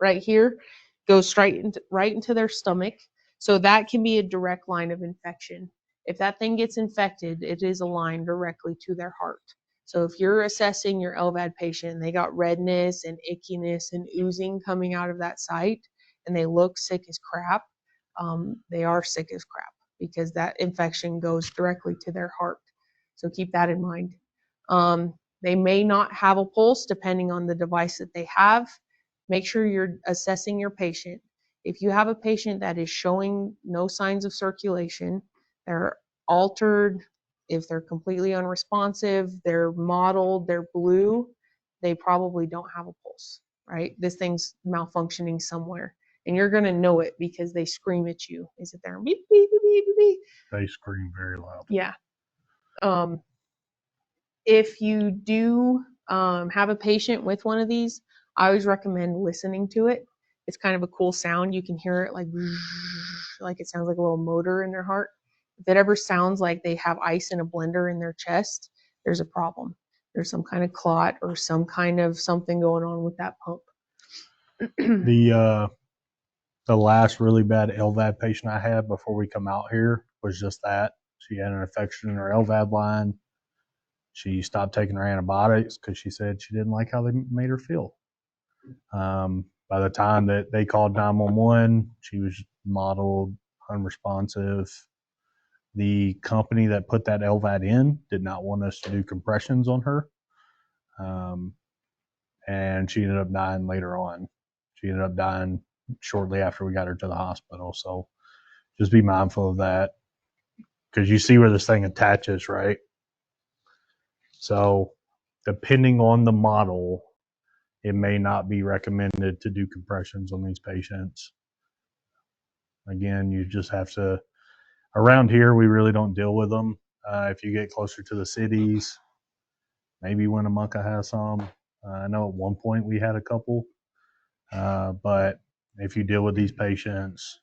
right here, goes right into their stomach. So that can be a direct line of infection. If that thing gets infected, it is a line directly to their heart. So if you're assessing your LVAD patient and they got redness and ickiness and oozing coming out of that site and they look sick as crap, they are sick as crap because that infection goes directly to their heart. So keep that in mind. They may not have a pulse depending on the device that they have. Make sure you're assessing your patient. If you have a patient that is showing no signs of circulation, they're altered, if they're completely unresponsive, they're mottled, they're blue, they probably don't have a pulse, right? This thing's malfunctioning somewhere. And you're going to know it because they scream at you. They sit there and beep, beep, beep, beep, beep, beep. They scream very loud. Yeah. If you do have a patient with one of these, I always recommend listening to it. It's kind of a cool sound. You can hear it like it sounds like a little motor in their heart. If it ever sounds like they have ice in a blender in their chest, there's a problem. There's some kind of clot or some kind of something going on with that pump. The last really bad LVAD patient I had before we come out here was just that. She had an infection in her LVAD line. She stopped taking her antibiotics because she said she didn't like how they made her feel. By the time that they called 911, she was mottled, unresponsive. The company that put that LVAD in did not want us to do compressions on her. And she ended up dying later on. She ended up dying shortly after we got her to the hospital. So just be mindful of that because you see where this thing attaches, right? So depending on the model, it may not be recommended to do compressions on these patients. Again, you just have to, around here, we really don't deal with them. If you get closer to the cities, maybe Winnemucca has some. I know at one point we had a couple. But if you deal with these patients,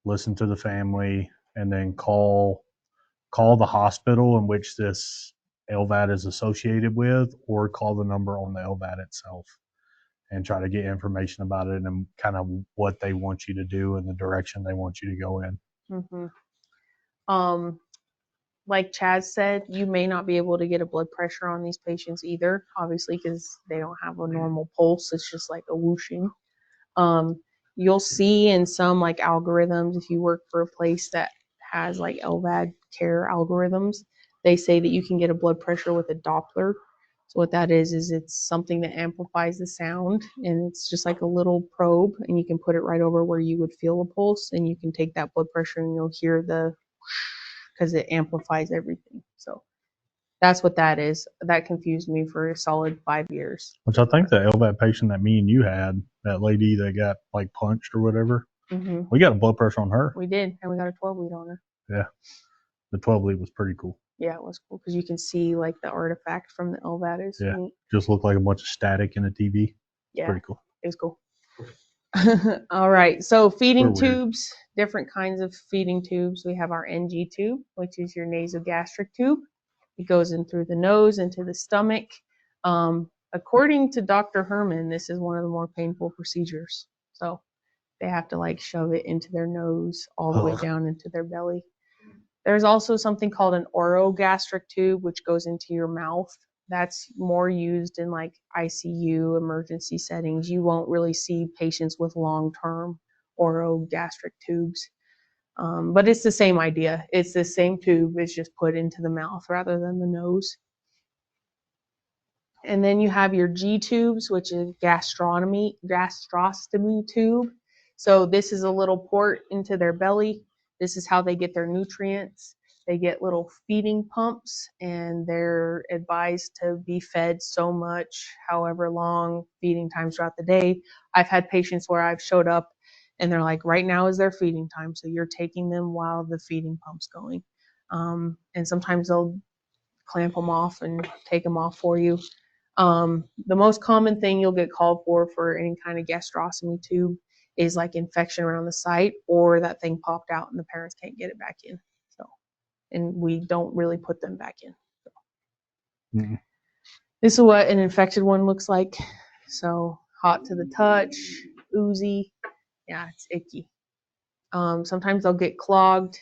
listen to the family, and then call the hospital in which this LVAD is associated with, or call the number on the LVAD itself and try to get information about it and kind of what they want you to do and the direction they want you to go in. Mm-hmm. Like Chaz said, you may not be able to get a blood pressure on these patients either, obviously, because they don't have a normal pulse. It's just like a whooshing. You'll see in some like algorithms, if you work for a place that has like LVAD care algorithms, they say that you can get a blood pressure with a Doppler. So what that is it's something that amplifies the sound, and it's just like a little probe, and you can put it right over where you would feel a pulse, and you can take that blood pressure and you'll hear the because it amplifies everything. So that's what that is. That confused me for a solid 5 years. Which I think the LVAD patient that me and you had, that lady that got like punched or whatever, we got a blood pressure on her. We did, and we got a 12 lead on her. Yeah. The 12 lead was pretty cool. Yeah, it was cool because you can see like the artifact from the LVAD is neat. Just looked like a bunch of static in a TV. Yeah, pretty cool. It was cool. All right, so feeding tubes, different kinds of feeding tubes. We have our NG tube, which is your nasogastric tube. It goes in through the nose into the stomach. According to Dr. Herman, this is one of the more painful procedures. So They have to like shove it into their nose all the way down into their belly. There's also something called an orogastric tube, which goes into your mouth. That's more used in like ICU emergency settings. You won't really see patients with long-term orogastric tubes. But it's the same idea. It's the same tube. It's just put into the mouth rather than the nose. And then you have your G tubes, which is gastrostomy tube. So this is a little port into their belly. This is how they get their nutrients. They get little feeding pumps, and they're advised to be fed so much, however long feeding times throughout the day. I've had patients where I've showed up and they're like, right now is their feeding time. So you're taking them while the feeding pump's going. And sometimes they'll clamp them off and take them off for you. The most common thing you'll get called for any kind of gastrostomy tube is like infection around the site, or that thing popped out and the parents can't get it back in. So, and we don't really put them back in. So. This is what an infected one looks like. So hot to the touch, oozy. Yeah, it's icky. Sometimes they'll get clogged.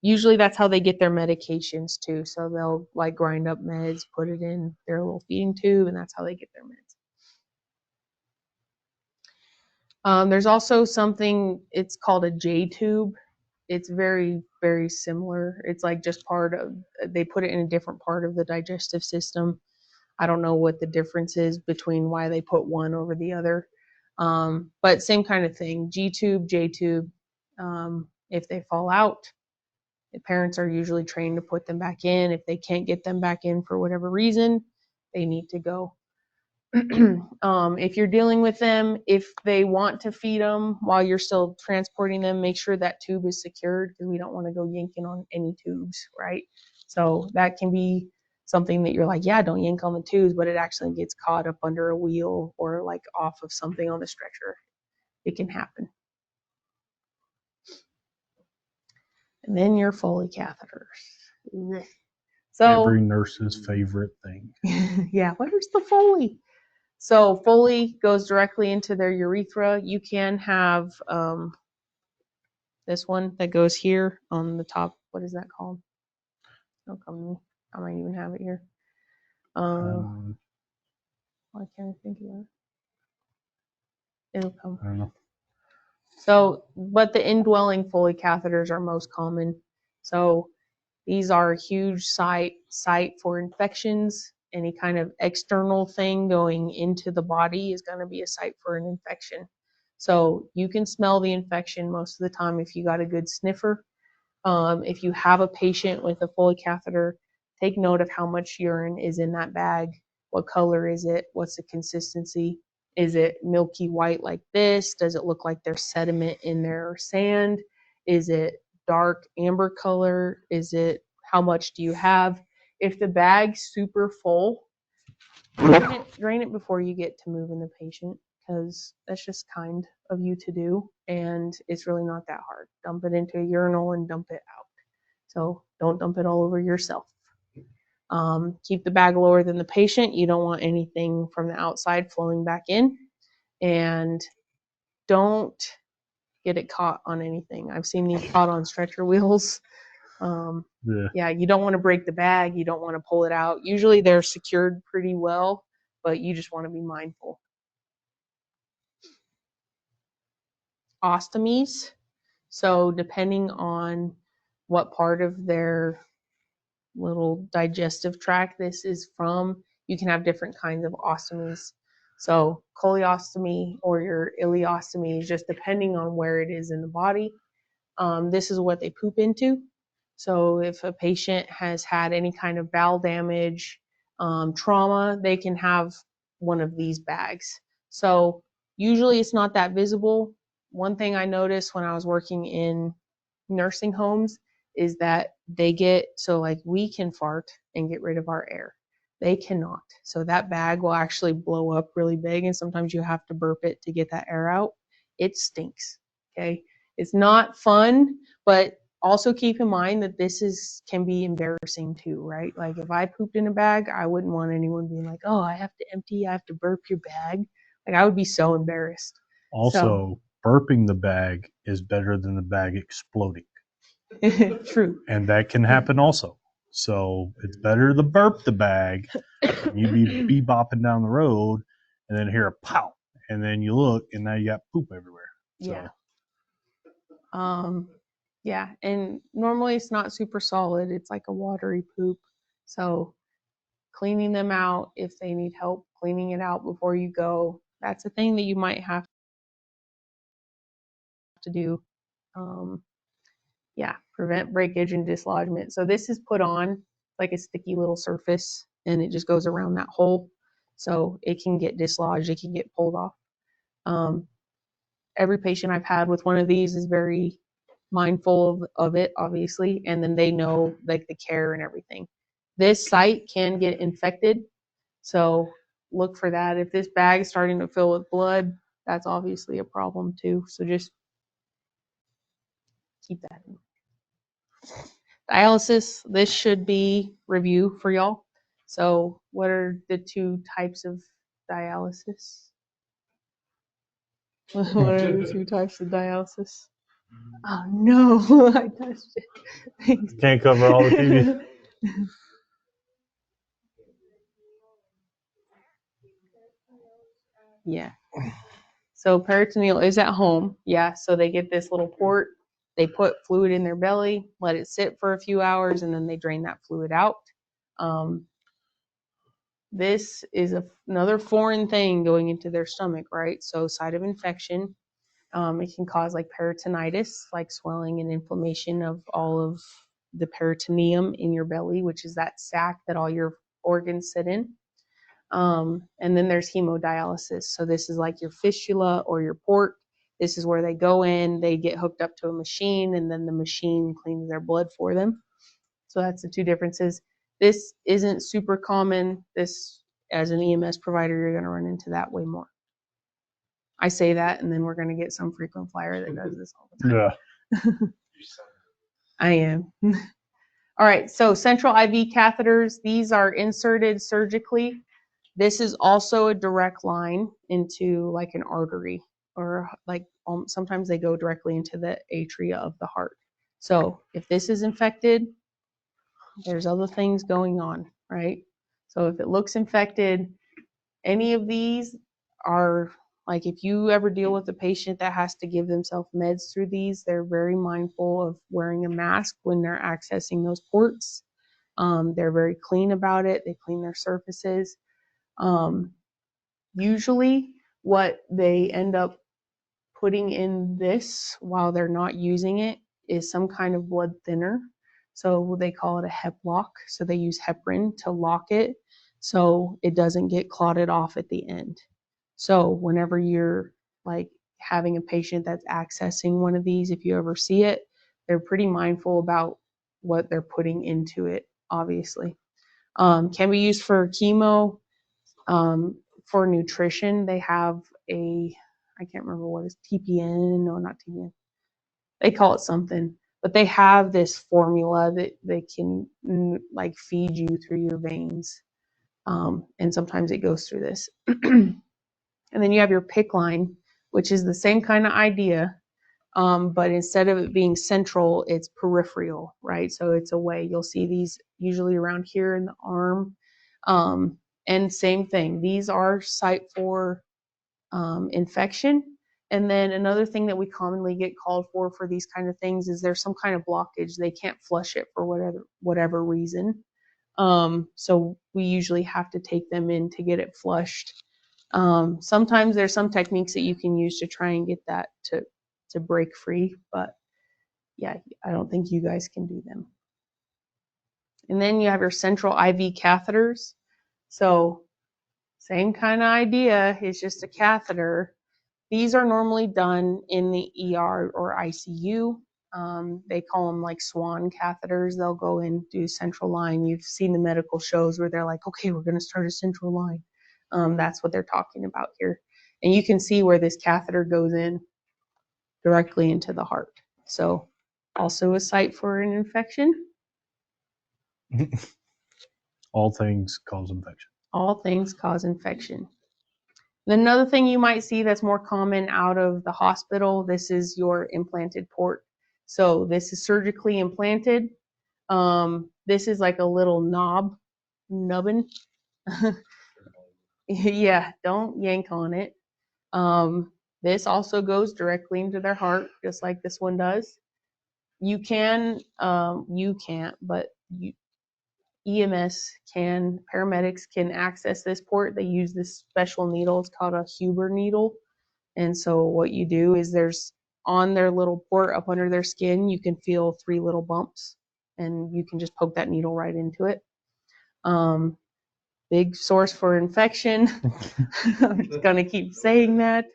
Usually that's how they get their medications too. So they'll like grind up meds, put it in their little feeding tube, and that's how they get their meds. There's also something, it's called a J tube. It's very, very similar. It's like just they put it in a different part of the digestive system. I don't know what the difference is between why they put one over the other. But same kind of thing, G tube, J tube. If they fall out, the parents are usually trained to put them back in. If they can't get them back in for whatever reason, they need to go. If you're dealing with them, if they want to feed them while you're still transporting them, make sure that tube is secured, because we don't want to go yanking on any tubes, right? So that can be something that you're like, yeah, don't yank on the tubes, but it actually gets caught up under a wheel or like off of something on the stretcher. It can happen. And then your Foley catheters. So every nurse's favorite thing. yeah, where's the Foley? So Foley goes directly into their urethra. You can have this one that goes here on the top. What is that called? Don't come to me. I might even have it here. Why can't I think of it? It'll come. I don't know. So, but the indwelling Foley catheters are most common. So these are a huge site for infections. Any kind of external thing going into the body is going to be a site for an infection. So you can smell the infection most of the time if you got a good sniffer. If you have a patient with a Foley catheter, take note of how much urine is in that bag. What color is it? What's the consistency? Is it milky white like this? Does it look like there's sediment in there or sand? Is it dark amber color? Is it, how much do you have? If the bag's super full, drain it before you get to moving the patient, because that's just kind of you to do, and it's really not that hard. Dump it into a urinal and dump it out. So don't dump it all over yourself. Keep the bag lower than the patient. You don't want anything from the outside flowing back in, and don't get it caught on anything. I've seen these caught on stretcher wheels. Yeah, you don't want to break the bag. You don't want to pull it out. Usually they're secured pretty well, but you just want to be mindful. Ostomies. So depending on what part of their little digestive tract this is from, you can have different kinds of ostomies. So coleostomy or your ileostomy is just depending on where it is in the body. This is what they poop into. So if a patient has had any kind of bowel damage, trauma, they can have one of these bags. So usually it's not that visible. One thing I noticed when I was working in nursing homes is that so like we can fart and get rid of our air. They cannot. So that bag will actually blow up really big, and sometimes you have to burp it to get that air out. It stinks. Okay. It's not fun, but also keep in mind that can be embarrassing too, right? Like if I pooped in a bag, I wouldn't want anyone being like, oh, I have to burp your bag. Like I would be so embarrassed. Also, burping the bag is better than the bag exploding. True. And that can happen also. So it's better to burp the bag than you be bebopping down the road and then hear a pow. And then you look and now you got poop everywhere. Yeah. Yeah, and normally it's not super solid. It's like a watery poop. So cleaning them out if they need help cleaning it out before you go, that's a thing that you might have to do. Yeah, prevent breakage and dislodgement. So this is put on like a sticky little surface and it just goes around that hole. So it can get dislodged, it can get pulled off. Every patient I've had with one of these is very mindful of it, obviously, and then they know like the care and everything. This site can get infected, so look for that. If this bag is starting to fill with blood, that's obviously a problem too. So just keep that in mind. Dialysis, this should be review for y'all. So what are the two types of dialysis? What are the two types of dialysis? Oh no, I touched it. Thanks. Can't cover all the TV. Yeah. So peritoneal is at home. Yeah. So they get this little port. They put fluid in their belly, let it sit for a few hours, and then they drain that fluid out. This is another foreign thing going into their stomach, right? So site of infection. It can cause like peritonitis, like swelling and inflammation of all of the peritoneum in your belly, which is that sac that all your organs sit in. And then there's hemodialysis. So this is like your fistula or your port. This is where they go in, they get hooked up to a machine, and then the machine cleans their blood for them. So that's the two differences. This isn't super common. This, as an EMS provider, you're going to run into that way more. I say that, and then we're going to get some frequent flyer that does this all the time. Yeah. I am. All right, so central IV catheters, these are inserted surgically. This is also a direct line into like an artery, or like sometimes they go directly into the atria of the heart. So if this is infected, there's other things going on, right? So if it looks infected, any of these are like, if you ever deal with a patient that has to give themselves meds through these, they're very mindful of wearing a mask when they're accessing those ports. They're very clean about it. They clean their surfaces. Usually what they end up putting in this while they're not using it is some kind of blood thinner. So they call it a hep lock. So they use heparin to lock it so it doesn't get clotted off at the end. So whenever you're like having a patient that's accessing one of these, if you ever see it, they're pretty mindful about what they're putting into it, obviously. Can be used for chemo. For nutrition, they have I can't remember what is TPN, no, not TPN. They call it something, but they have this formula that they can like feed you through your veins. And sometimes it goes through this. And then you have your PICC line, which is the same kind of idea, but instead of it being central, it's peripheral, right? So it's away. You'll see these usually around here in the arm. And same thing, these are site for infection. And then another thing that we commonly get called for these kind of things is there's some kind of blockage. They can't flush it for whatever reason. So we usually have to take them in to get it flushed. Sometimes there's some techniques that you can use to try and get that to break free, but yeah, I don't think you guys can do them. And then you have your central IV catheters. So same kind of idea, it's just a catheter. These are normally done in the ER or ICU. They call them like swan catheters. They'll go in, do central line. You've seen the medical shows where they're like, okay, we're going to start a central line. That's what they're talking about here. And you can see where this catheter goes in directly into the heart. So also a site for an infection. All things cause infection. All things cause infection. Then another thing you might see that's more common out of the hospital, this is your implanted port. So this is surgically implanted. This is like a little nubbin. Yeah, don't yank on it. This also goes directly into their heart, just like this one does. You can't, but EMS can, paramedics can access this port. They use this special needle. It's called a Huber needle. And so what you do is there's on their little port up under their skin, you can feel 3 little bumps and you can just poke that needle right into it. Big source for infection. I'm just gonna keep saying that.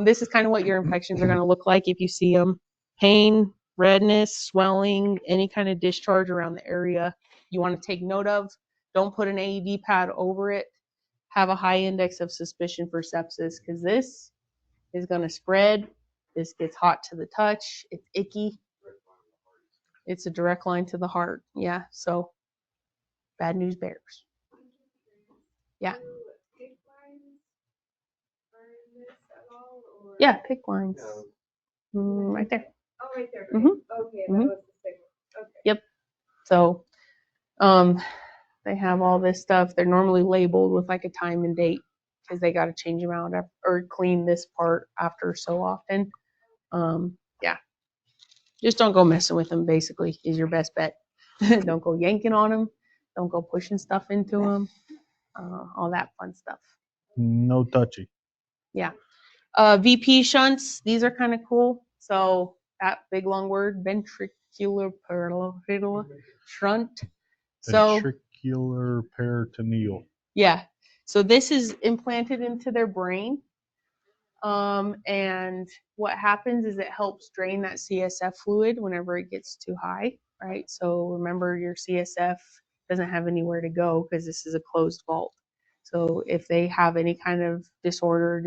This is kind of what your infections are gonna look like if you see them. Pain, redness, swelling, any kind of discharge around the area you want to take note of. Don't put an AED pad over it. Have a high index of suspicion for sepsis because this is going to spread. This gets hot to the touch. It's icky. It's a direct line to the heart. Yeah, so bad news bears. Yeah. Yeah, PICC lines. Right there. Oh, right there. Mhm. Okay, Mhm. that was the signal. Okay. Yep. So, they have all this stuff. They're normally labeled with like a time and date because they got to change them out or clean this part after so often. Yeah. Just don't go messing with them, basically, is your best bet. Don't go yanking on them. Don't go pushing stuff into them. All that fun stuff. No touchy. Yeah. VP shunts, these are kind of cool. So that big long word, ventricular parallel shunt. So Ventricular peritoneal. yeah. So this is implanted into their brain. And what happens is it helps drain that CSF fluid whenever it gets too high, right? So remember your CSF doesn't have anywhere to go because this is a closed vault. So if they have any kind of disorder,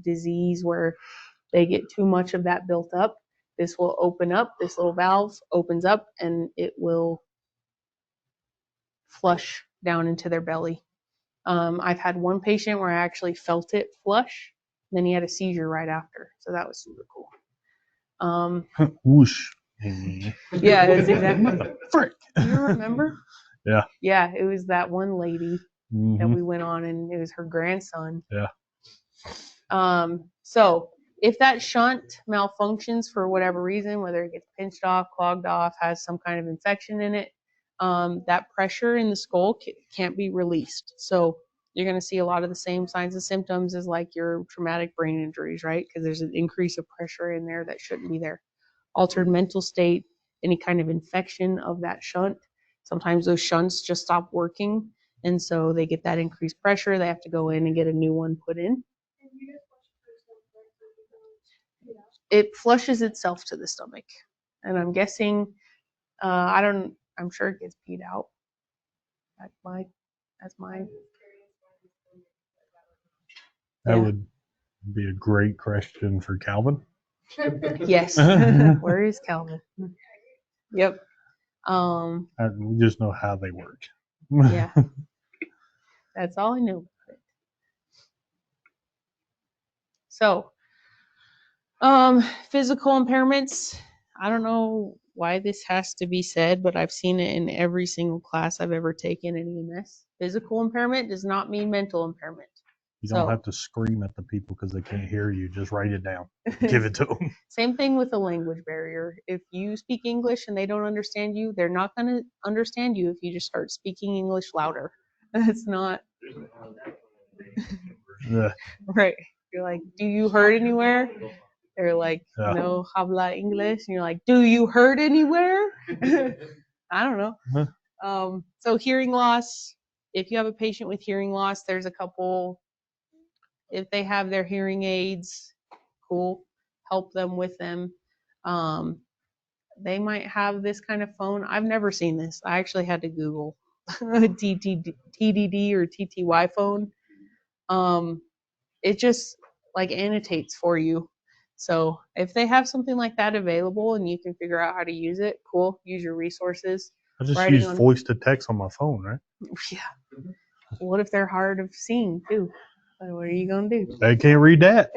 disease where they get too much of that built up, this will open up, this little valve opens up and it will flush down into their belly. I've had one patient where I actually felt it flush, and then he had a seizure right after. So that was super cool. Whoosh. Yeah, it's exactly. What the frick? You remember? Yeah. Yeah, it was that one lady that Mhm. we went on, and it was her grandson. Yeah. So if that shunt malfunctions for whatever reason, whether it gets pinched off, clogged off, has some kind of infection in it, that pressure in the skull can't be released. So you're going to see a lot of the same signs and symptoms as like your traumatic brain injuries, right? Because there's an increase of pressure in there that shouldn't be there. Altered mental state, any kind of infection of that shunt. Sometimes those shunts just stop working. And so they get that increased pressure. They have to go in and get a new one put in. It flushes itself to the stomach. And I'm guessing, I'm sure it gets peed out. That's my. That Yeah. would be a great question for Calvin. Yes. Where is Calvin? Yep. We just know how they work. Yeah. That's all I know. So, physical impairments. I don't know why this has to be said, but I've seen it in every single class I've ever taken in EMS. Physical impairment does not mean mental impairment. You don't have to scream at the people because they can't hear you. Just write it down. Give it to them. Same thing with the language barrier. If you speak English and they don't understand you, they're not going to understand you if you just start speaking English louder. That's not Yeah. right. You're like, do you hurt anywhere? They're like, Yeah. no habla English. And you're like, do you hurt anywhere? I don't know. So hearing loss, if you have a patient with hearing loss, there's a couple, if they have their hearing aids, cool, help them with them. They might have this kind of phone. I've never seen this. I actually had to Google TDD or TTY phone. It just like annotates for you. So if they have something like that available and you can figure out how to use it, cool. Use your resources. I just Writing use on- voice to text on my phone, right? Yeah. What if they're hard of seeing too? But what are you gonna do? They can't read that.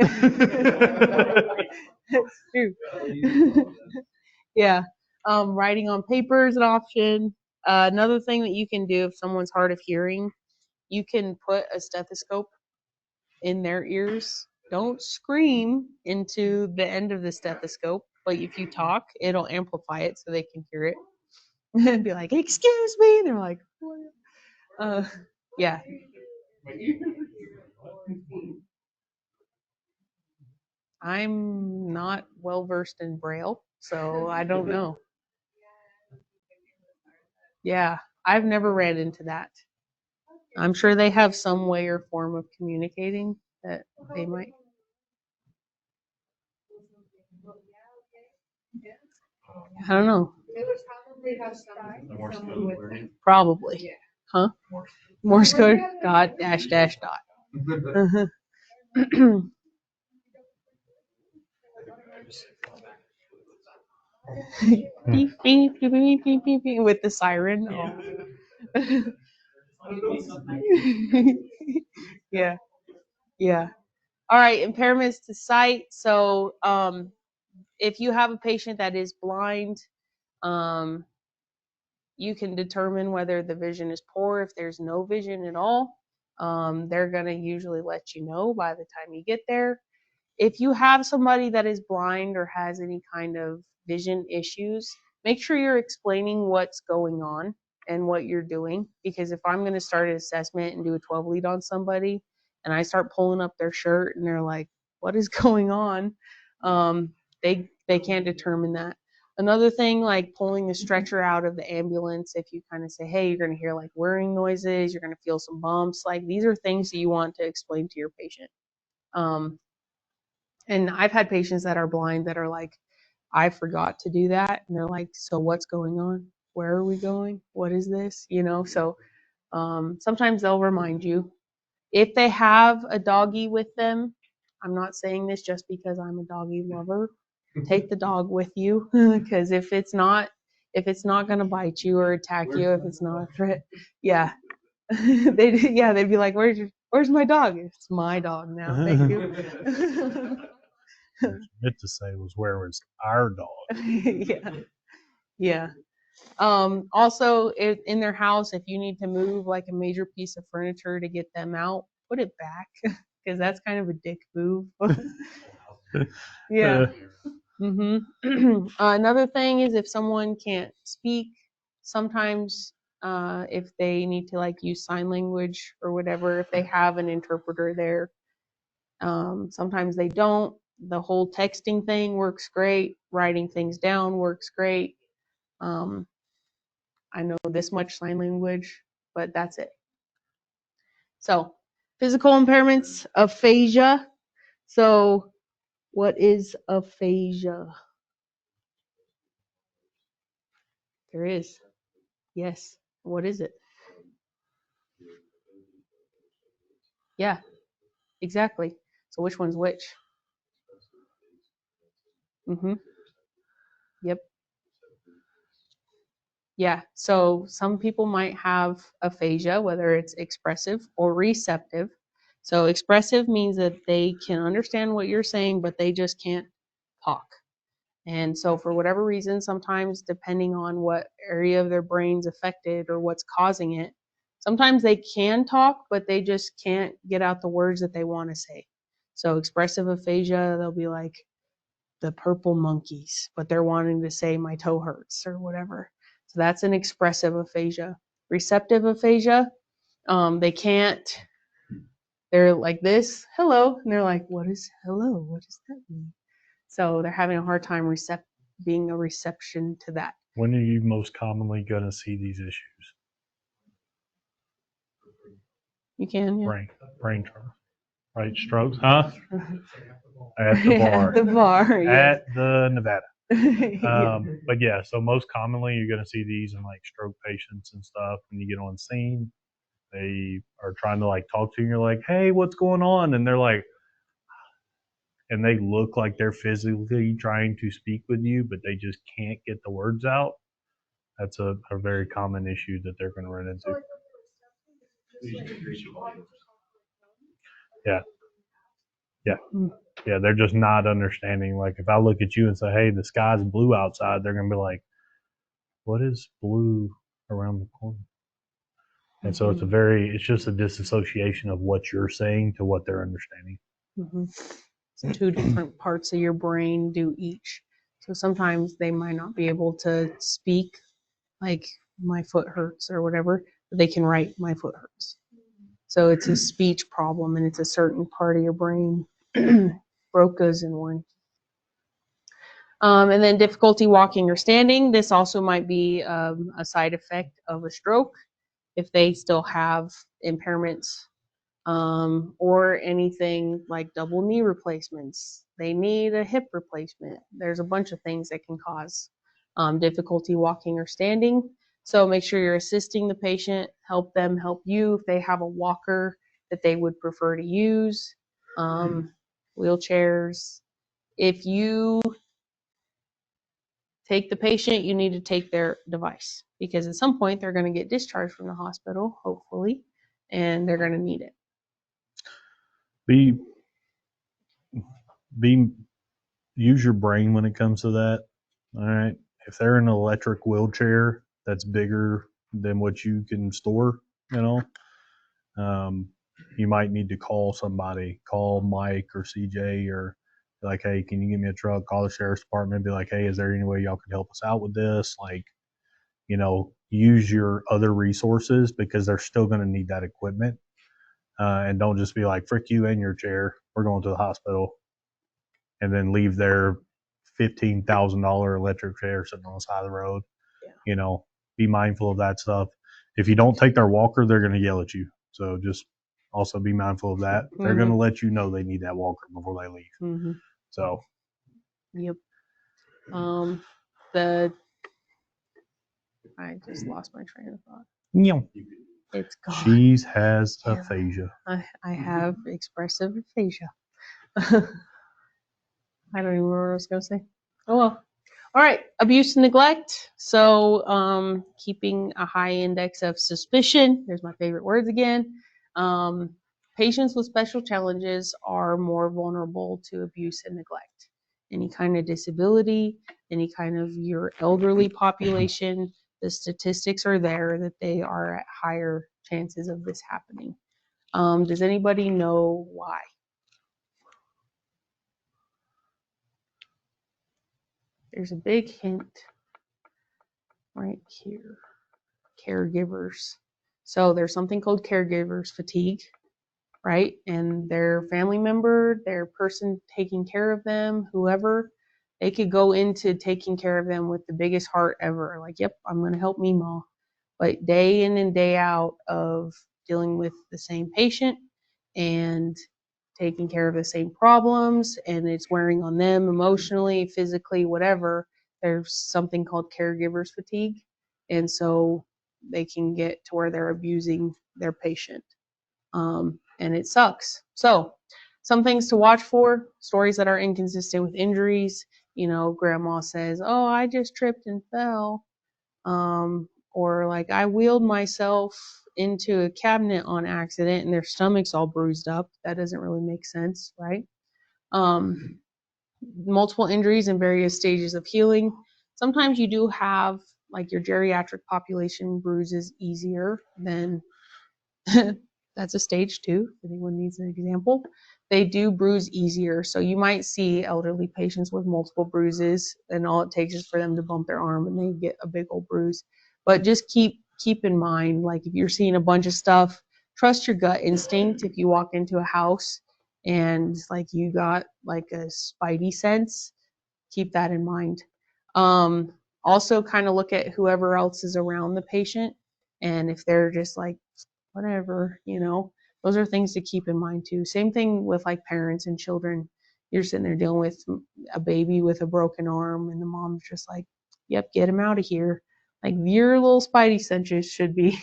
It's true. Yeah. Writing on paper is an option. Another thing that you can do if someone's hard of hearing, you can put a stethoscope in their ears. Don't scream into the end of the stethoscope, but if you talk, it'll amplify it so they can hear it. And be like, "Excuse me," and they're like, "What?" Yeah. I'm not well versed in Braille, so I don't know. Yeah, I've never ran into that. I'm sure they have some way or form of communicating that they might. I don't know. Probably. Huh? Morse code? Dot, dash, dash, dot. Uh-huh. Beep, beep, beep, beep, beep, beep, beep, with the siren. Oh. Yeah. Yeah. All right. Impairments to sight. So, if you have a patient that is blind, um, you can determine whether the vision is poor. If there's no vision at all, they're going to usually let you know by the time you get there. If you have somebody that is blind or has any kind of vision issues, make sure you're explaining what's going on and what you're doing. Because if I'm going to start an assessment and do a 12 lead on somebody and I start pulling up their shirt and they're like, what is going on? They can't determine that. Another thing, like pulling the stretcher out of the ambulance, if you kind of say, hey, you're going to hear like whirring noises, you're going to feel some bumps, like these are things that you want to explain to your patient. And I've had patients that are blind that are like, I forgot to do that. And they're like, so what's going on? Where are we going? What is this? So sometimes they'll remind you. If they have a doggy with them, I'm not saying this just because I'm a doggy lover. Take the dog with you, because if it's not going to bite you or attack you, if it's not a threat, yeah, they'd be like, where's my dog? It's my dog now. Thank you. Meant to say was where was our dog? Yeah. Yeah. Also, in their house, if you need to move like a major piece of furniture to get them out, put it back, because that's kind of a dick move. Yeah. Another thing is if someone can't speak, sometimes if they need to like use sign language or whatever, if they have an interpreter there, sometimes they don't. The whole texting thing works great. Writing things down works great. I know this much sign language, but that's it. So, physical impairments, aphasia. So, what is aphasia? There is. Yes. What is it? Yeah, exactly. So, which one's which? Yep. Yeah. So, some people might have aphasia, whether it's expressive or receptive. So, expressive means that they can understand what you're saying, but they just can't talk. And so for whatever reason, sometimes depending on what area of their brain's affected or what's causing it, sometimes they can talk, but they just can't get out the words that they want to say. So expressive aphasia, they'll be like the purple monkeys, but they're wanting to say my toe hurts or whatever. So that's an expressive aphasia. Receptive aphasia, they can't, they're like this, hello, and they're like, what is hello? What does that mean? So they're having a hard time being a reception to that. When are you most commonly going to see these issues? You can, yeah. Brain trauma, right? Strokes, huh? At the bar. At the bar, yeah. At the Nevada. Yeah. But yeah, so most commonly you're going to see these in like stroke patients and stuff. When you get on scene, they are trying to like talk to you. And you're like, hey, what's going on? And they're like, and they look like they're physically trying to speak with you, but they just can't get the words out. That's a very common issue that they're going to run into. Yeah. Yeah. Mm. Yeah. They're just not understanding. Like if I look at you and say, hey, the sky's blue outside, they're going to be like, what is blue around the corner? And so it's just a disassociation of what you're saying to what they're understanding. Mm-hmm. So 2 different parts of your brain do each. So sometimes they might not be able to speak, like my foot hurts or whatever, but they can write my foot hurts. So it's a speech problem, and it's a certain part of your brain. Broca's in one. And then difficulty walking or standing. This also might be a side effect of a stroke if they still have impairments, or anything like double knee replacements. They need a hip replacement. There's a bunch of things that can cause difficulty walking or standing. So make sure you're assisting the patient, help them help you if they have a walker that they would prefer to use, wheelchairs. If you take the patient, you need to take their device because at some point they're going to get discharged from the hospital, hopefully, and they're going to need it. Be use your brain when it comes to that. All right. If they're in an electric wheelchair that's bigger than what you can store, you might need to call somebody, call Mike or CJ, or be like, hey, can you give me a truck? Call the sheriff's department, be like, hey, is there any way y'all can help us out with this? Like, use your other resources because they're still going to need that equipment. And don't just be like, frick you and your chair. We're going to the hospital. And then leave their $15,000 electric chair sitting on the side of the road. Yeah. Be mindful of that stuff. If you don't take their walker, they're going to yell at you. So just also be mindful of that. Mm-hmm. They're going to let you know they need that walker before they leave. Mm-hmm. So. Yep. I just lost my train of thought. Yeah. It's gone. She has aphasia. I have expressive aphasia. I don't even remember what I was going to say. Oh well. All right. Abuse and neglect. So keeping a high index of suspicion. There's my favorite words again. Patients with special challenges are more vulnerable to abuse and neglect. Any kind of disability, any kind of your elderly population, the statistics are there that they are at higher chances of this happening. Does anybody know why? There's a big hint right here. Caregivers. So there's something called caregivers fatigue, right? And their family member, their person taking care of them, whoever, they could go into taking care of them with the biggest heart ever. Like, yep, I'm going to help Mima. But day in and day out of dealing with the same patient and taking care of the same problems, and it's wearing on them emotionally, physically, whatever, there's something called caregivers fatigue. And so they can get to where they're abusing their patient. And it sucks. So some things to watch for: stories that are inconsistent with injuries. Grandma says, oh, I just tripped and fell. Or like, I wheeled myself into a cabinet on accident and their stomach's all bruised up. That doesn't really make sense, right? Multiple injuries in various stages of healing. Sometimes you do have, like, your geriatric population bruises easier than that's a stage 2, if anyone needs an example. They do bruise easier. So you might see elderly patients with multiple bruises, and all it takes is for them to bump their arm and they get a big old bruise. But just keep in mind, like, if you're seeing a bunch of stuff, trust your gut instinct. If you walk into a house and like you got like a spidey sense, keep that in mind. Also kind of look at whoever else is around the patient, and if they're just like, whatever, those are things to keep in mind too. Same thing with like parents and children. You're sitting there dealing with a baby with a broken arm, and the mom's just like, yep, get him out of here. Like, your little spidey senses should be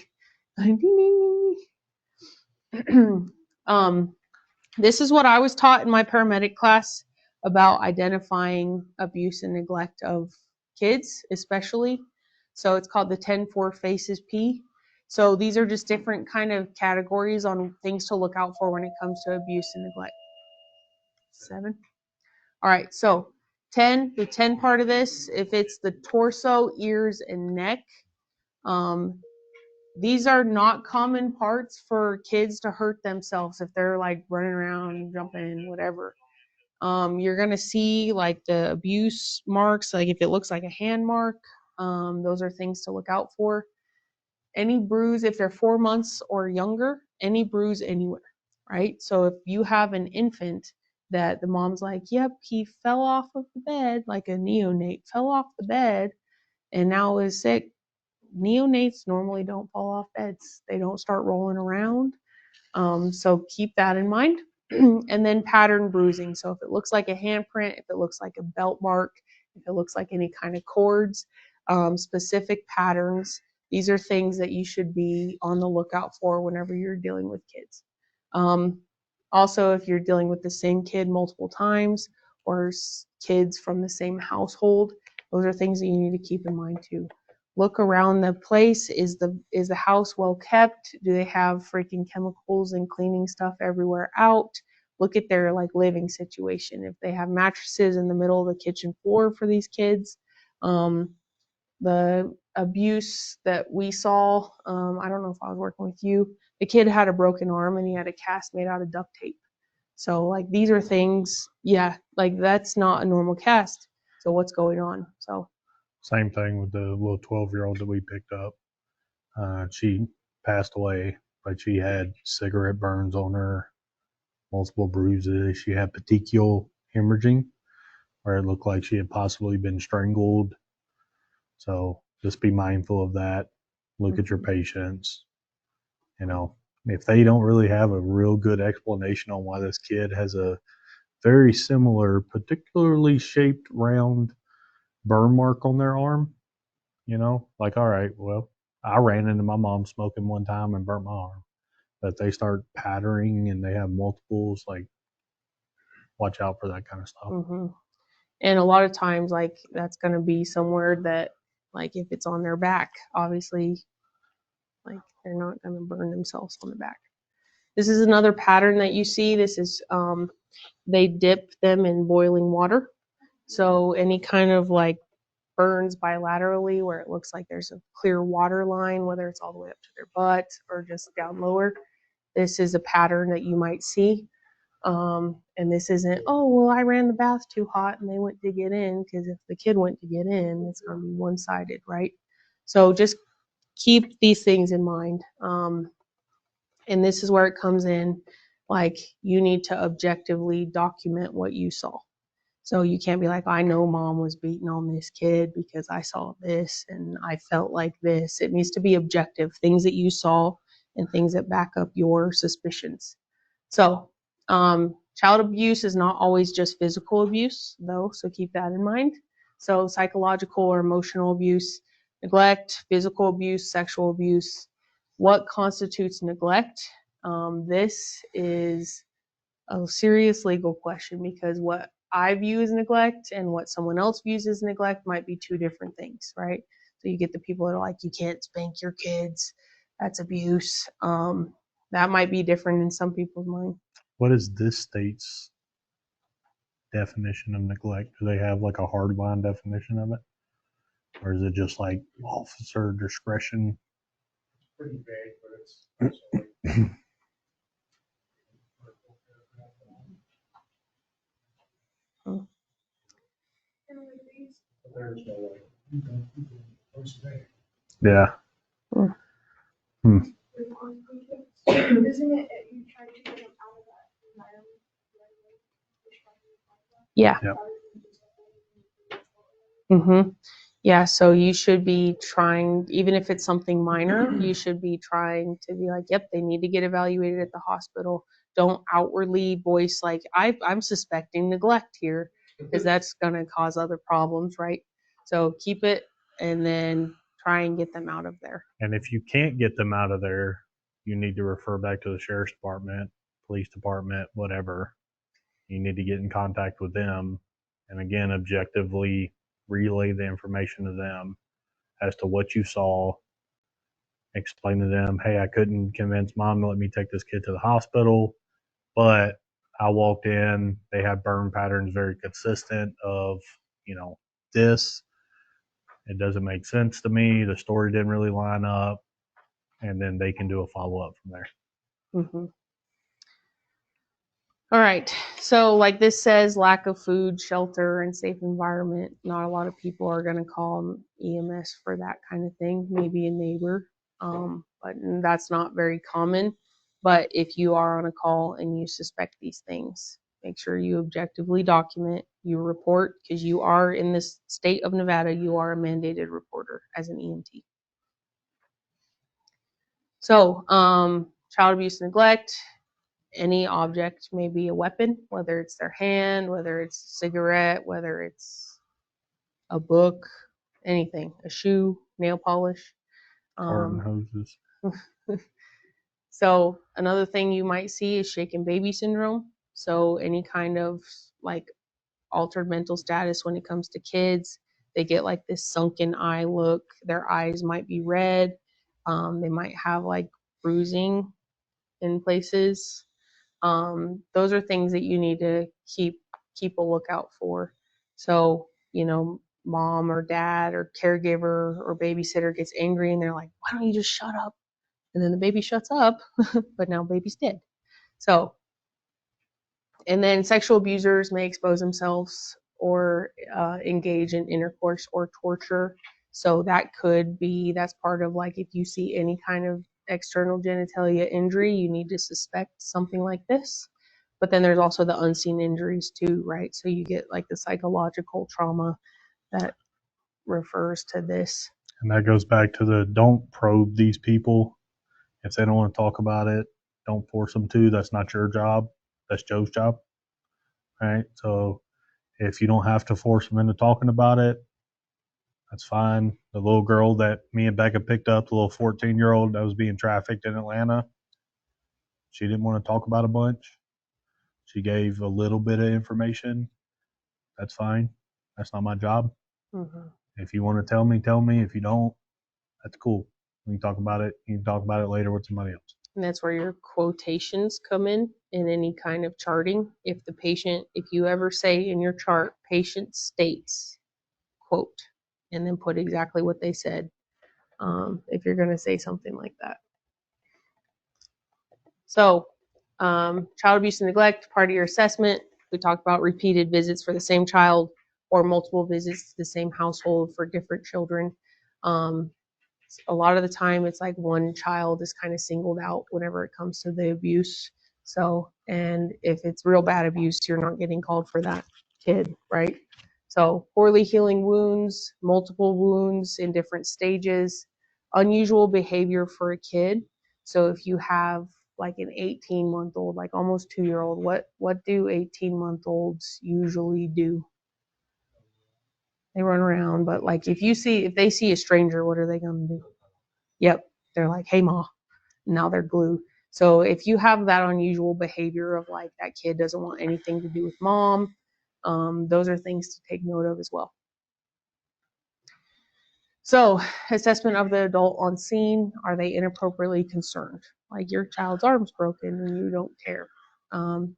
like, ding, ding. This is what I was taught in my paramedic class about identifying abuse and neglect of kids, especially. So it's called the 10-4 Faces P. So these are just different kind of categories on things to look out for when it comes to abuse and neglect. 7. All right, so 10, the 10 part of this, if it's the torso, ears, and neck, these are not common parts for kids to hurt themselves if they're like running around, jumping, whatever. You're gonna see like the abuse marks, like if it looks like a hand mark, those are things to look out for. Any bruise, if they're 4 months or younger, any bruise anywhere, right? So if you have an infant that the mom's like, yep, he fell off of the bed, like a neonate fell off the bed and now is sick. Neonates normally don't fall off beds. They don't start rolling around. So keep that in mind. And then pattern bruising. So if it looks like a handprint, if it looks like a belt mark, if it looks like any kind of cords, specific patterns, these are things that you should be on the lookout for whenever you're dealing with kids. Also, if you're dealing with the same kid multiple times or kids from the same household, those are things that you need to keep in mind too. Look around the place. Is the house well kept? Do they have freaking chemicals and cleaning stuff everywhere out? Look at their like living situation. If they have mattresses in the middle of the kitchen floor for these kids, the abuse that we saw, I don't know if I was working with you, the kid had a broken arm and he had a cast made out of duct tape. So like these are things, yeah, like that's not a normal cast. So what's going on? So Same thing with the little 12-year-old that we picked up. She passed away, but she had cigarette burns on her, multiple bruises. She had petechial hemorrhaging, where it looked like she had possibly been strangled. So just be mindful of that. Look at your patients. You know, if they don't really have a real good explanation on why this kid has a very similar, particularly shaped round burn mark on their arm, you know, like, all right, well, I ran into my mom smoking one time and burnt my arm. But they start patterning and they have multiples, like, watch out for that kind of stuff. mm-hmm. And a lot of times, like, that's going to be somewhere that, like, if it's on their back, obviously, like, they're not going to burn themselves on the back. This is another pattern that you see. This is, they dip them in boiling water. So any kind of, like, burns bilaterally where it looks like there's a clear water line, whether it's all the way up to their butt or just down lower, this is a pattern that you might see. And this isn't, oh, well, I ran the bath too hot and they went to get in, because if the kid went to get in, it's going to be one-sided, right? So just keep these things in mind. And this is where it comes in, like, you need to objectively document what you saw. So you can't be like, I know mom was beating on this kid because I saw this and I felt like this. It needs to be objective, things that you saw and things that back up your suspicions. So child abuse is not always just physical abuse, though, so keep that in mind. So psychological or emotional abuse, neglect, physical abuse, sexual abuse. What constitutes neglect? This is a serious legal question, because what I view as neglect and what someone else views as neglect might be two different things, right? So you get the people that are like, you can't spank your kids, that's abuse. That might be different in some people's mind. What is this state's definition of neglect? Do they have like a hardline definition of it? Or is it just like officer discretion? Pretty vague, but it's also like there's no like Yeah. Isn't it you try to get them out of that environment? Yeah. Yep. Mm-hmm. Yeah, so you should be trying, even if it's something minor, you should be trying to be like, yep, they need to get evaluated at the hospital. Don't outwardly voice like, I'm suspecting neglect here, because that's going to cause other problems, right? So keep it and then try and get them out of there. And if you can't get them out of there, you need to refer back to the sheriff's department, police department, whatever. You need to get in contact with them and again, objectively relay the information to them as to what you saw explain to them, hey, I couldn't convince mom to let me take this kid to the hospital, but I walked in, they have burn patterns very consistent of, this. It doesn't make sense to me. The story didn't really line up. And then they can do a follow up from there. Mm-hmm. All right. So like this says, lack of food, shelter, and safe environment. Not a lot of people are going to call EMS for that kind of thing. Maybe a neighbor, but that's not very common. But if you are on a call and you suspect these things, make sure you objectively document, you report, because you are in this state of Nevada, you are a mandated reporter as an EMT. So, child abuse, neglect. Any object may be a weapon, whether it's their hand, whether it's a cigarette, whether it's a book, anything, a shoe, nail polish. Garden hoses. So another thing you might see is shaken baby syndrome. So any kind of like altered mental status when it comes to kids, they get like this sunken eye look. Their eyes might be red. They might have like bruising in places. Those are things that you need to keep a lookout for. So, mom or dad or caregiver or babysitter gets angry and they're like, why don't you just shut up? And then the baby shuts up, but now baby's dead. So, and then sexual abusers may expose themselves or engage in intercourse or torture. So that's part of like if you see any kind of external genitalia injury, you need to suspect something like this. But then there's also the unseen injuries too, right? So you get like the psychological trauma that refers to this. And that goes back to the don't probe these people. If they don't want to talk about it, don't force them to. That's not your job. That's Joe's job. Right? So if you don't have to force them into talking about it, that's fine. The little girl that me and Becca picked up, the little 14-year-old that was being trafficked in Atlanta, she didn't want to talk about a bunch. She gave a little bit of information. That's fine. That's not my job. Mm-hmm. If you want to tell me, tell me. If you don't, that's cool. We can talk about it. You can talk about it later with somebody else. And that's where your quotations come in any kind of charting. If you ever say in your chart, patient states, quote, and then put exactly what they said, if you're going to say something like that. So, child abuse and neglect, part of your assessment. We talked about repeated visits for the same child or multiple visits to the same household for different children. A lot of the time, it's like one child is kind of singled out whenever it comes to the abuse. So, and if it's real bad abuse, you're not getting called for that kid, right? So, poorly healing wounds, multiple wounds in different stages, unusual behavior for a kid. So, if you have like an 18-month-old, like almost 2-year-old, what do 18-month-olds usually do? They run around, but like if they see a stranger, what are they gonna do? Yep, they're like, hey ma, now they're glue. So if you have that unusual behavior of like that kid doesn't want anything to do with mom, those are things to take note of as well. So, assessment of the adult on scene. Are they inappropriately concerned? Like your child's arm's broken and you don't care.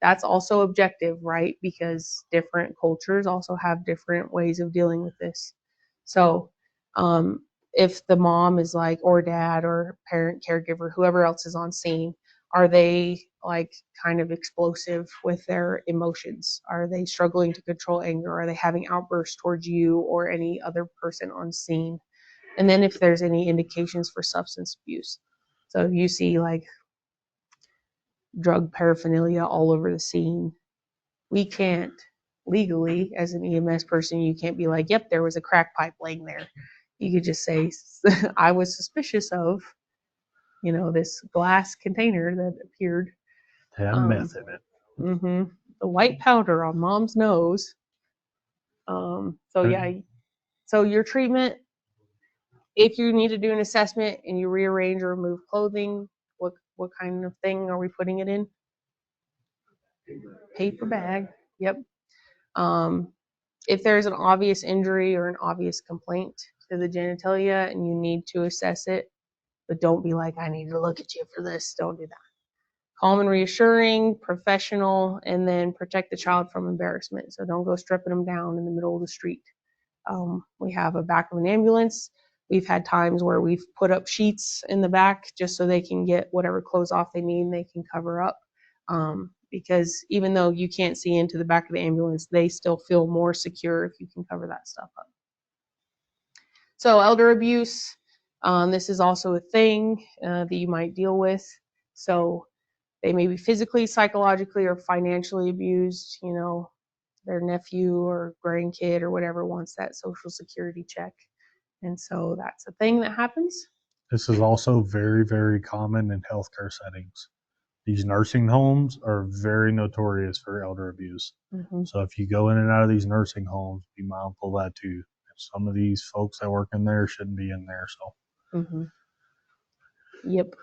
That's also objective, right? Because different cultures also have different ways of dealing with this. So, if the mom is like, or dad or parent, caregiver, whoever else is on scene, are they like kind of explosive with their emotions? Are they struggling to control anger? Are they having outbursts towards you or any other person on scene? And then if there's any indications for substance abuse. So if you see like drug paraphernalia all over the scene, we can't legally, as an EMS person, you can't be like, yep, there was a crack pipe laying there. You could just say, I was suspicious of, this glass container that appeared. Had meth in it. Mm-hmm, the white powder on mom's nose. So your treatment, if you need to do an assessment and you rearrange or remove clothing, what kind of thing are we putting it in? Paper bag. Yep. If there's an obvious injury or an obvious complaint to the genitalia and you need to assess it, but don't be like, I need to look at you for this. Don't do that. Calm and reassuring, professional, and then protect the child from embarrassment. So don't go stripping them down in the middle of the street. We have a back of an ambulance. We've had times where we've put up sheets in the back just so they can get whatever clothes off they need and they can cover up. Because even though you can't see into the back of the ambulance, they still feel more secure if you can cover that stuff up. So elder abuse, this is also a thing that you might deal with. So they may be physically, psychologically, or financially abused. You know, their nephew or grandkid or whatever wants that social security check. And so that's a thing that happens. This is also very, very common in healthcare settings. These nursing homes are very notorious for elder abuse. Mm-hmm. So if you go in and out of these nursing homes, be mindful of that too. Some of these folks that work in there shouldn't be in there. So. Mm-hmm. Yep.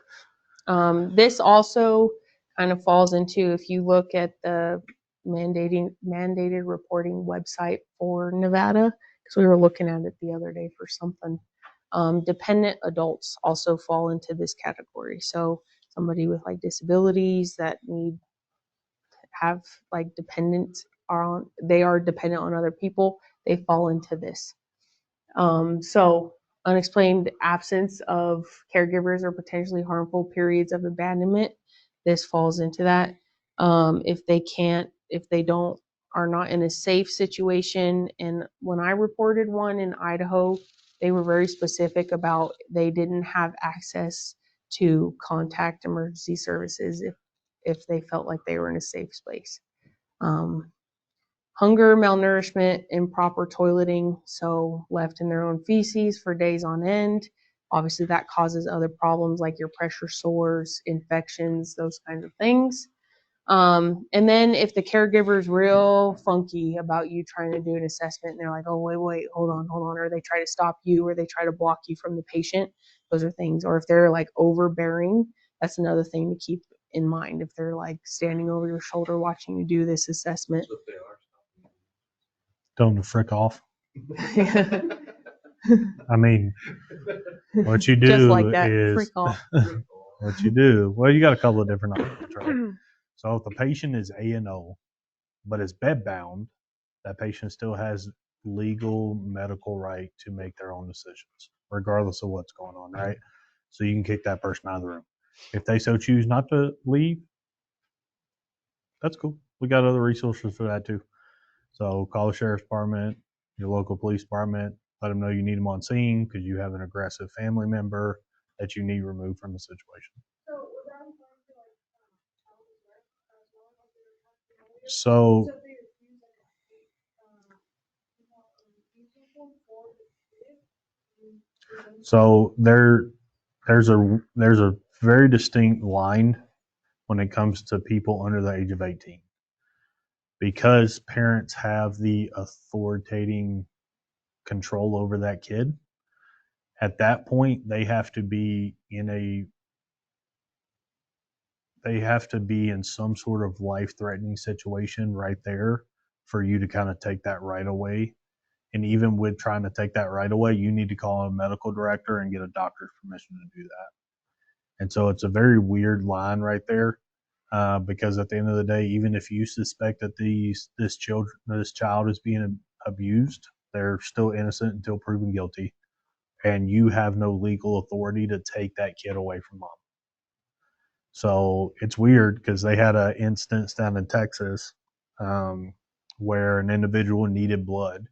This also kind of falls into, if you look at the mandated reporting website for Nevada, because we were looking at it the other day for something. Dependent adults also fall into this category. So somebody with like disabilities that have like they are dependent on other people, they fall into this. So unexplained absence of caregivers or potentially harmful periods of abandonment, this falls into that. If they are not in a safe situation. And when I reported one in Idaho, they were very specific about they didn't have access to contact emergency services if they felt like they were in a safe space. Hunger, malnourishment, improper toileting, so left in their own feces for days on end. Obviously, that causes other problems like your pressure sores, infections, those kinds of things. And then if the caregiver is real funky about you trying to do an assessment and they're like, oh, wait, hold on, or they try to stop you or they try to block you from the patient, those are things. Or if they're like overbearing, that's another thing to keep in mind. If they're like standing over your shoulder watching you do this assessment. So if they are Tell them to frick off. Just I mean, what you do like that, is freak off. what you do. Well, you got a couple of different options, right? So if the patient is A&O, but is bed bound, that patient still has legal medical right to make their own decisions, regardless of what's going on, right? So you can kick that person out of the room. If they so choose not to leave, that's cool. We got other resources for that too. So call the sheriff's department, your local police department, let them know you need them on scene because you have an aggressive family member that you need removed from the situation. So was that important to like child's work as well as they were talking earlier? So So if they refuse like refusal form for the student, So there's a very distinct line when it comes to people under the age of 18, because parents have the authoritating control over that kid. At that point, they have to be in some sort of life-threatening situation right there for you to kind of take that right away. And even with trying to take that right away, you need to call a medical director and get a doctor's permission to do that. And so it's a very weird line right there, because at the end of the day, even if you suspect that this child is being abused, they're still innocent until proven guilty, and you have no legal authority to take that kid away from mom. So it's weird because they had an instance down in Texas where an individual needed blood.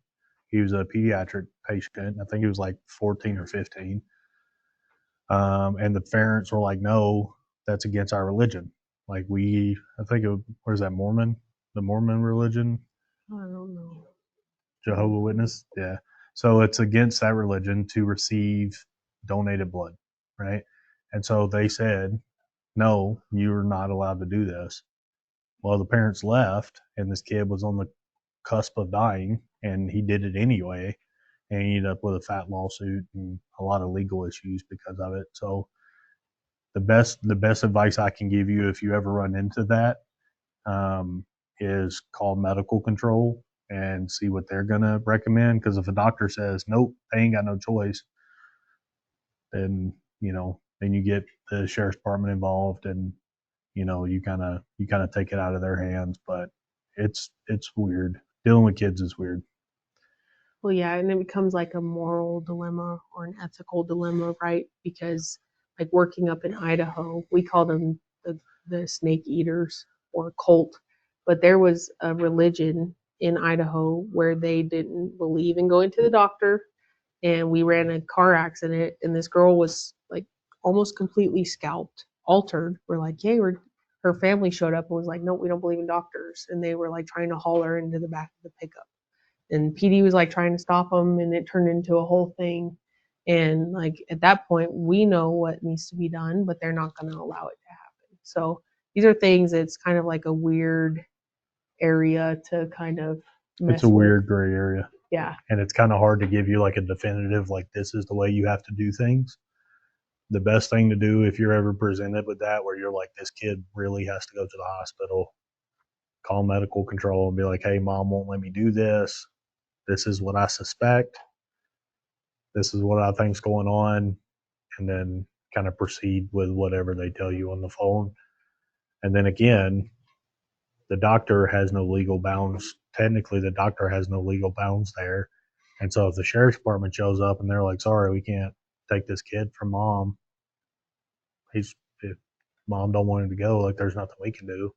He was a pediatric patient. I think he was like 14 or 15. And the parents were like, no, that's against our religion. Like I think what is that, Mormon? The Mormon religion? I don't know. Jehovah's Witness? Yeah. So it's against that religion to receive donated blood, right? And so they said, no, you're not allowed to do this. Well, the parents left, and this kid was on the cusp of dying, and he did it anyway, and he ended up with a fat lawsuit and a lot of legal issues because of it. So the best advice I can give you if you ever run into that is call medical control and see what they're going to recommend. Because if a doctor says, nope, they ain't got no choice, then, then you get the sheriff's department involved, and you kind of take it out of their hands. But it's weird. Dealing with kids is weird. Well, yeah, and it becomes like a moral dilemma or an ethical dilemma, right? Because like working up in Idaho, we call them the snake eaters or cult, but there was a religion in Idaho where they didn't believe in going to the doctor, and we ran a car accident, and this girl was like almost completely scalped, altered. We're like, yay, her family showed up and was like, no, we don't believe in doctors, and they were like trying to haul her into the back of the pickup. And PD was like trying to stop them, and it turned into a whole thing. And like at that point, we know what needs to be done, but they're not going to allow it to happen. So these are things that's kind of like a weird area to kind of mess It's a weird gray area. Yeah. And it's kind of hard to give you like a definitive, like, this is the way you have to do things. The best thing to do if you're ever presented with that, where you're like, this kid really has to go to the hospital, call medical control and be like, hey, mom won't let me do this. This is what I suspect. This is what I think's going on. And then kind of proceed with whatever they tell you on the phone. And then again, the doctor has no legal bounds. Technically, the doctor has no legal bounds there. And so if the sheriff's department shows up and they're like, sorry, we can't take this kid from mom, if mom don't want him to go, like, there's nothing we can do.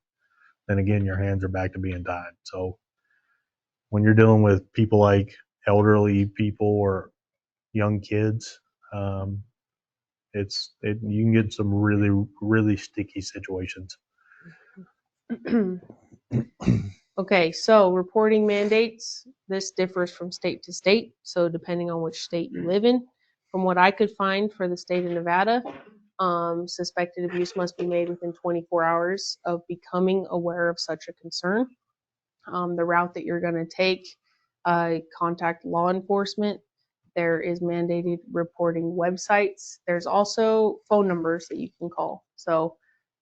Then again, your hands are back to being tied. So when you're dealing with people like elderly people or young kids, you can get some really, really sticky situations. Okay, so reporting mandates, this differs from state to state. So depending on which state you live in, from what I could find for the state of Nevada, suspected abuse must be made within 24 hours of becoming aware of such a concern. The route that you're going to take, contact law enforcement. There is mandated reporting websites. There's also phone numbers that you can call. So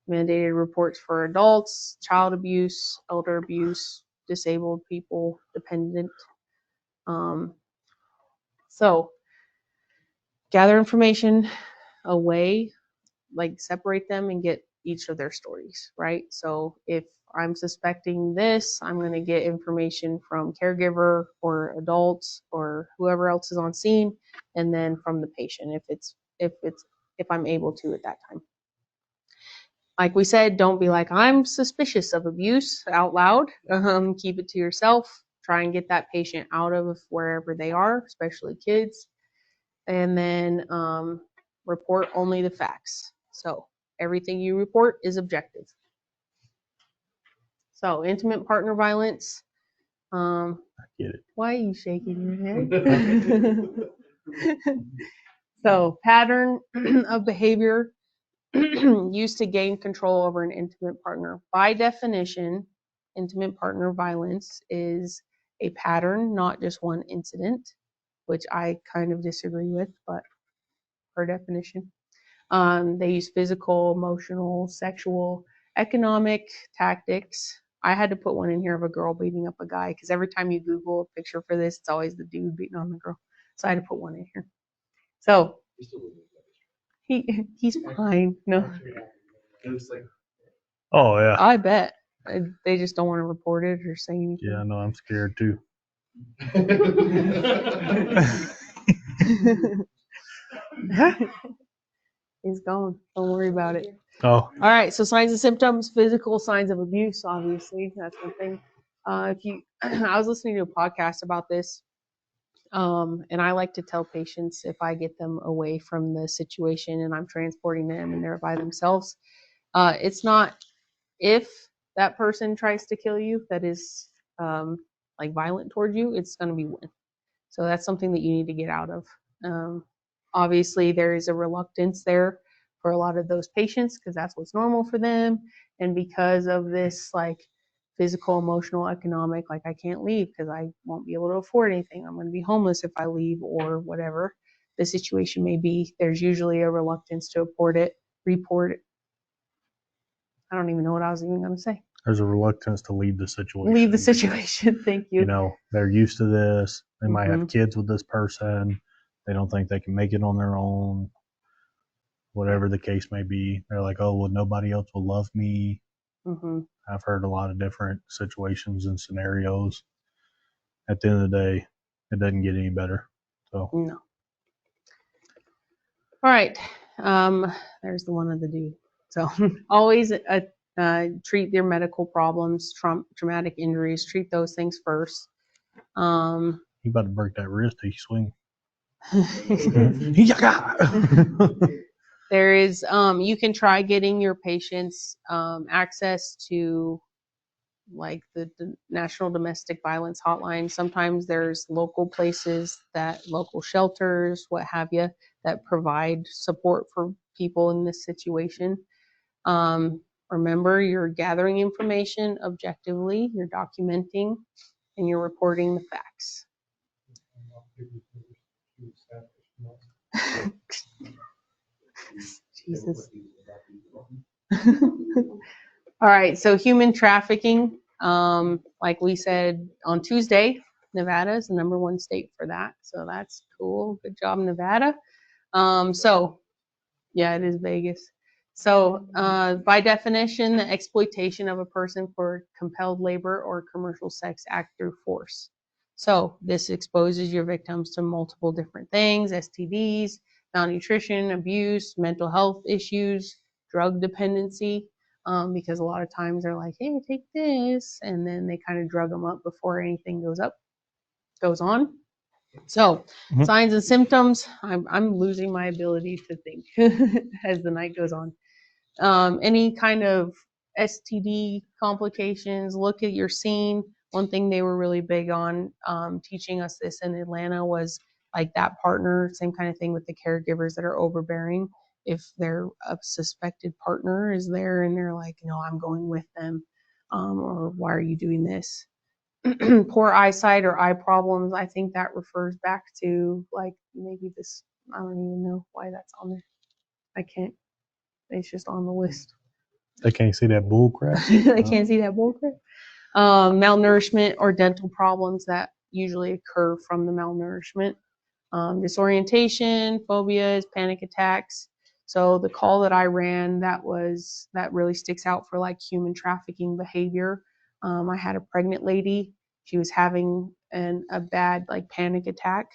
mandated reports for adults, child abuse, elder abuse, disabled people, dependent. So gather information away, like separate them and get each of their stories, right? So if I'm suspecting this, I'm going to get information from caregiver or adults or whoever else is on scene, and then from the patient if I'm able to at that time. Like we said, don't be like, I'm suspicious of abuse out loud. Keep it to yourself. Try and get that patient out of wherever they are, especially kids. And then report only the facts. So everything you report is objective. So intimate partner violence. I get it. Why are you shaking your head? So pattern of behavior used to gain control over an intimate partner. By definition, intimate partner violence is a pattern, not just one incident, which I kind of disagree with, but per definition. They use physical, emotional, sexual, economic tactics. I had to put one in here of a girl beating up a guy because every time you Google a picture for this, it's always the dude beating on the girl. So I had to put one in here. So he's fine. No, Oh, yeah. I bet they just don't want to report it or say anything. Yeah, no, I'm scared too. He's gone. Don't worry about it. Oh, All right. So signs and symptoms, physical signs of abuse. Obviously, that's one thing. I was listening to a podcast about this, and I like to tell patients if I get them away from the situation and I'm transporting them and they're by themselves, it's not if that person tries to kill you that is like violent towards you, it's going to be when. So that's something that you need to get out of. Obviously, there is a reluctance there for a lot of those patients because that's what's normal for them. And because of this, like physical, emotional, economic, like I can't leave because I won't be able to afford anything. I'm going to be homeless if I leave or whatever the situation may be. There's usually a reluctance to report it. I don't even know what I was even going to say. there's a reluctance to leave the situation. Leave the situation. Thank you. You know, they're used to this. They might have Mhm. kids with this person. They don't think they can make it on their own. whatever the case may be. They're like, oh, well, nobody else will love me. Mm-hmm. I've heard a lot of different situations and scenarios. At the end of the day, it doesn't get any better. So, No. All right. There's the one of the dude. So always treat their medical problems, traumatic injuries, treat those things first. he about to break that wrist. He swing. There is, you can try getting your patients access to like the National Domestic Violence Hotline. Sometimes there's local places local shelters, what have you, that provide support for people in this situation. Remember, you're gathering information objectively, you're documenting, and you're reporting the facts. Jesus. All right, so human trafficking, like we said on Tuesday, Nevada is the #1 state for that. So that's cool. Good job, Nevada. Yeah, it is Vegas. So by definition, the exploitation of a person for compelled labor or commercial sex act through force. So this exposes your victims to multiple different things: STDs, malnutrition, abuse, mental health issues, drug dependency. Because a lot of times they're like, hey, take this, and then they kind of drug them up before anything goes on. So signs and symptoms, I'm losing my ability to think as the night goes on. Any kind of STD complications, look at your scene. One thing they were really big on teaching us this in Atlanta was like that partner, same kind of thing with the caregivers that are overbearing. If their a suspected partner is there and they're like, no, I'm going with them, or why are you doing this? Poor eyesight or eye problems, I think that refers back to like maybe this, I don't even know why that's on there. I can't, it's just on the list. They can't see that bull crap. They can't see that bullcrap. Malnourishment or dental problems that usually occur from the malnourishment. Disorientation, phobias, panic attacks. So the call that I ran, that really sticks out for like human trafficking behavior. I had a pregnant lady. She was having a bad like panic attack.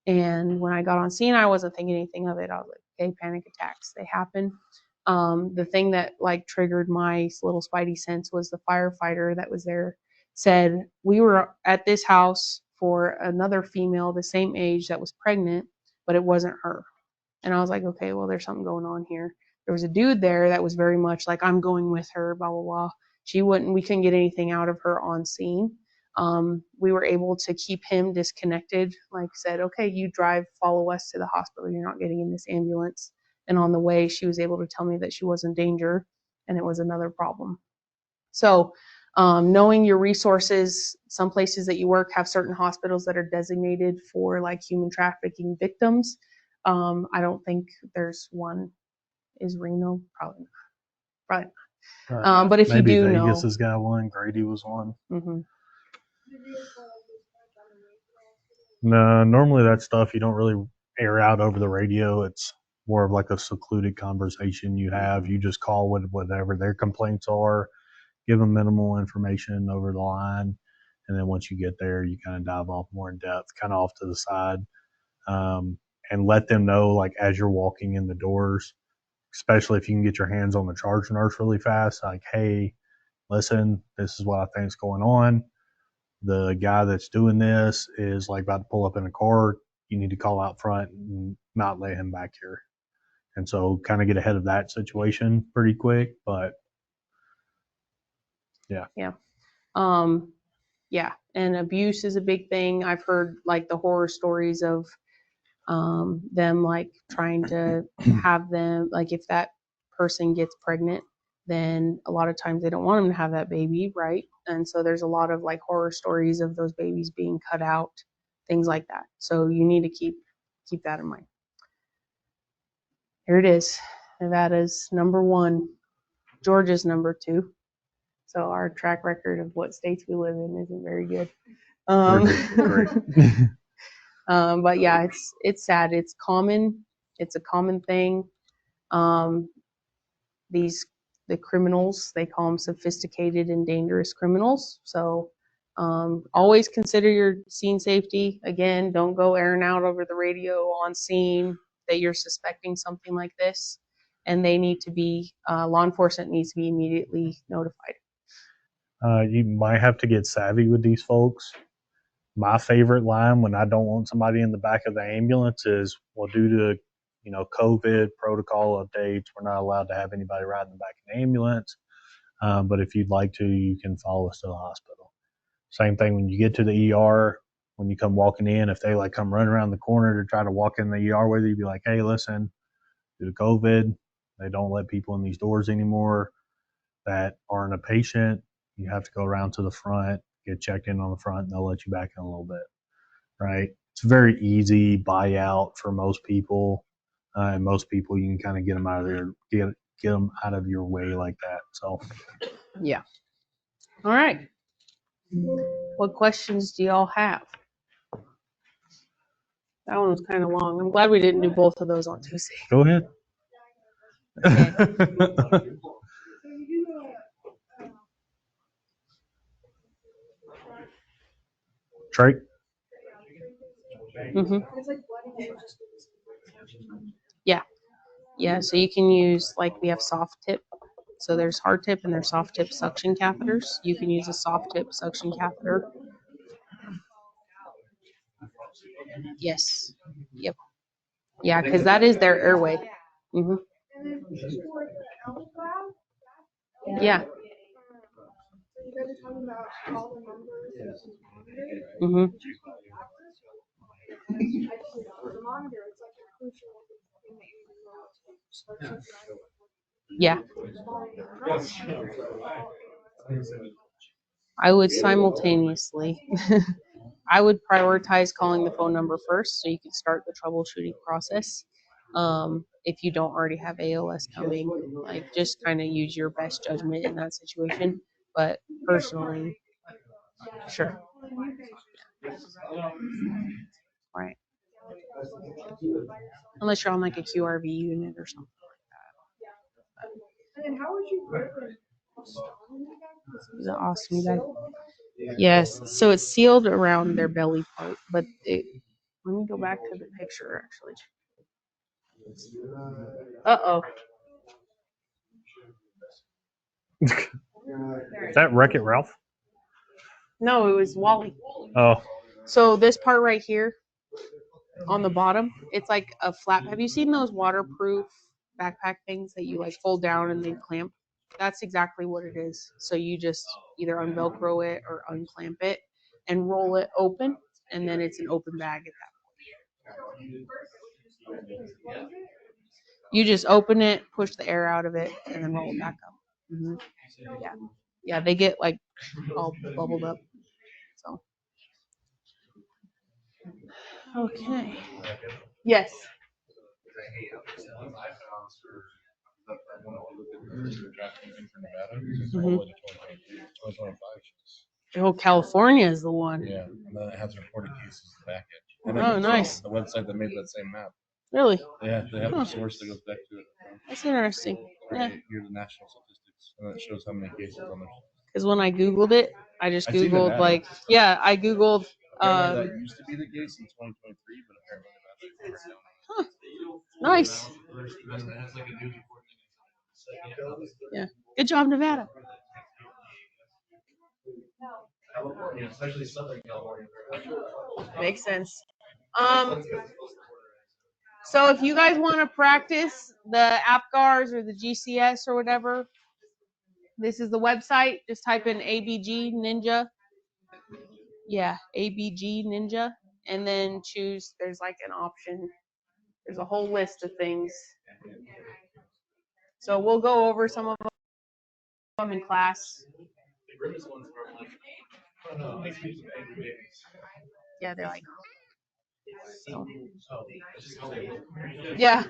And when I got on scene, I wasn't thinking anything of it. I was like, okay, panic attacks, they happen. The thing that like triggered my little spidey sense was the firefighter that was there said, we were at this house for another female the same age that was pregnant, but it wasn't her. And I was like, okay, well, there's something going on here. There was a dude there that was very much like, I'm going with her, blah, blah, blah. We couldn't get anything out of her on scene. We were able to keep him disconnected, like said, okay, you drive, follow us to the hospital. You're not getting in this ambulance. And on the way, she was able to tell me that she was in danger and it was another problem. So knowing your resources, some places that you work have certain hospitals that are designated for like human trafficking victims. I don't think there's one. Is Reno? Probably not. Right. But if maybe you do Vegas know. has got one. Grady was one. Mm-hmm. No, normally that stuff you don't really air out over the radio. It's more of like a secluded conversation you have. You just call with whatever their complaints are, give them minimal information over the line, and then once you get there, you kind of dive off more in depth, kind of off to the side, and let them know like as you're walking in the doors, especially if you can get your hands on the charge nurse really fast, like, hey, listen, this is what I think is going on. The guy that's doing this is like about to pull up in a car. You need to call out front and not let him back here. And so kind of get ahead of that situation pretty quick. But yeah. Yeah. Yeah. And abuse is a big thing. I've heard like the horror stories of them like trying to have them, like if that person gets pregnant, then a lot of times they don't want them to have that baby, right? And so there's a lot of like horror stories of those babies being cut out, things like that. So you need to keep that in mind. Here it is. Nevada's #1, Georgia's #2. So our track record of what states we live in isn't very good. But yeah, it's sad. It's common. It's a common thing. The criminals, they call them sophisticated and dangerous criminals. So always consider your scene safety. Again, don't go airing out over the radio on scene that you're suspecting something like this. And they need to be, law enforcement needs to be immediately notified. You might have to get savvy with these folks. My favorite line when I don't want somebody in the back of the ambulance is, well, due to COVID protocol updates, we're not allowed to have anybody ride in the back of the ambulance. But if you'd like to, you can follow us to the hospital. Same thing when you get to the ER. When you come walking in, if they like come running around the corner to try to walk in the ER with you, be like, hey, listen, due to COVID, they don't let people in these doors anymore that aren't a patient. You have to go around to the front, get checked in on the front, and they'll let you back in a little bit, right? It's a very easy buyout for most people, and most people you can kind of get them out of there, get them out of your way like that. So, Yeah. All right. What questions do y'all have? That one was kind of long. I'm glad we didn't do both of those on Tuesday. go ahead. Okay. So you do know, Trey? Mm-hmm. it's like bloody and just. Yeah, so you can use, like, we have soft tip. So there's hard tip and there's soft tip suction catheters. You can use a soft tip suction catheter. Yes. Yep. Yeah, because that is their airway. Mm-hmm. And then for the alpha, Yeah. so you guys are talking about all the numbers versus monitor. Mm-hmm. The monitor, it's like a crucial thing that you know to Yeah. I would simultaneously, I would prioritize calling the phone number first so you can start the troubleshooting process. If you don't already have ALS coming, like just kind of use your best judgment in that situation. But personally, sure. Right. Unless you're on like a QRV unit or something like And then how would you put it? that. Is it ostomy bag? Yes. So it's sealed around their belly part, but let me go back to the picture actually. Uh-oh. Is that Wreck-It Ralph? No, it was Wally. Oh, So this part right here on the bottom, it's like a flap. Have you seen those waterproof backpack things that you like fold down and then clamp? That's exactly what it is. So you just either unvelcro it or unclamp it and roll it open, and then it's an open bag at that point. You just open it, push the air out of it, and then roll it back up. Mm-hmm. Yeah. Yeah, they get like all bubbled up. So. Okay. Yes. Oh, California is the one. Yeah, and then it has reported cases back it. And Oh, nice. The website that made that same map. Really? Yeah, they have a source that goes back to it. That's interesting. Yeah. Here's the national statistics, and it shows how many cases on there. Because when I Googled it, I just I've seen the Googled data. like, yeah, I Googled. Apparently that used to be the case in 2023, but apparently that's Huh. Nice. Yeah. Good job, Nevada. California, especially Southern California. Makes sense. So if you guys want to practice the APGARs or the GCS or whatever, this is the website. Just type in ABG Ninja. Yeah, ABG Ninja. And then choose, there's like an option. There's a whole list of things. So we'll go over some of them in class. Yeah, they're like, so. Yeah.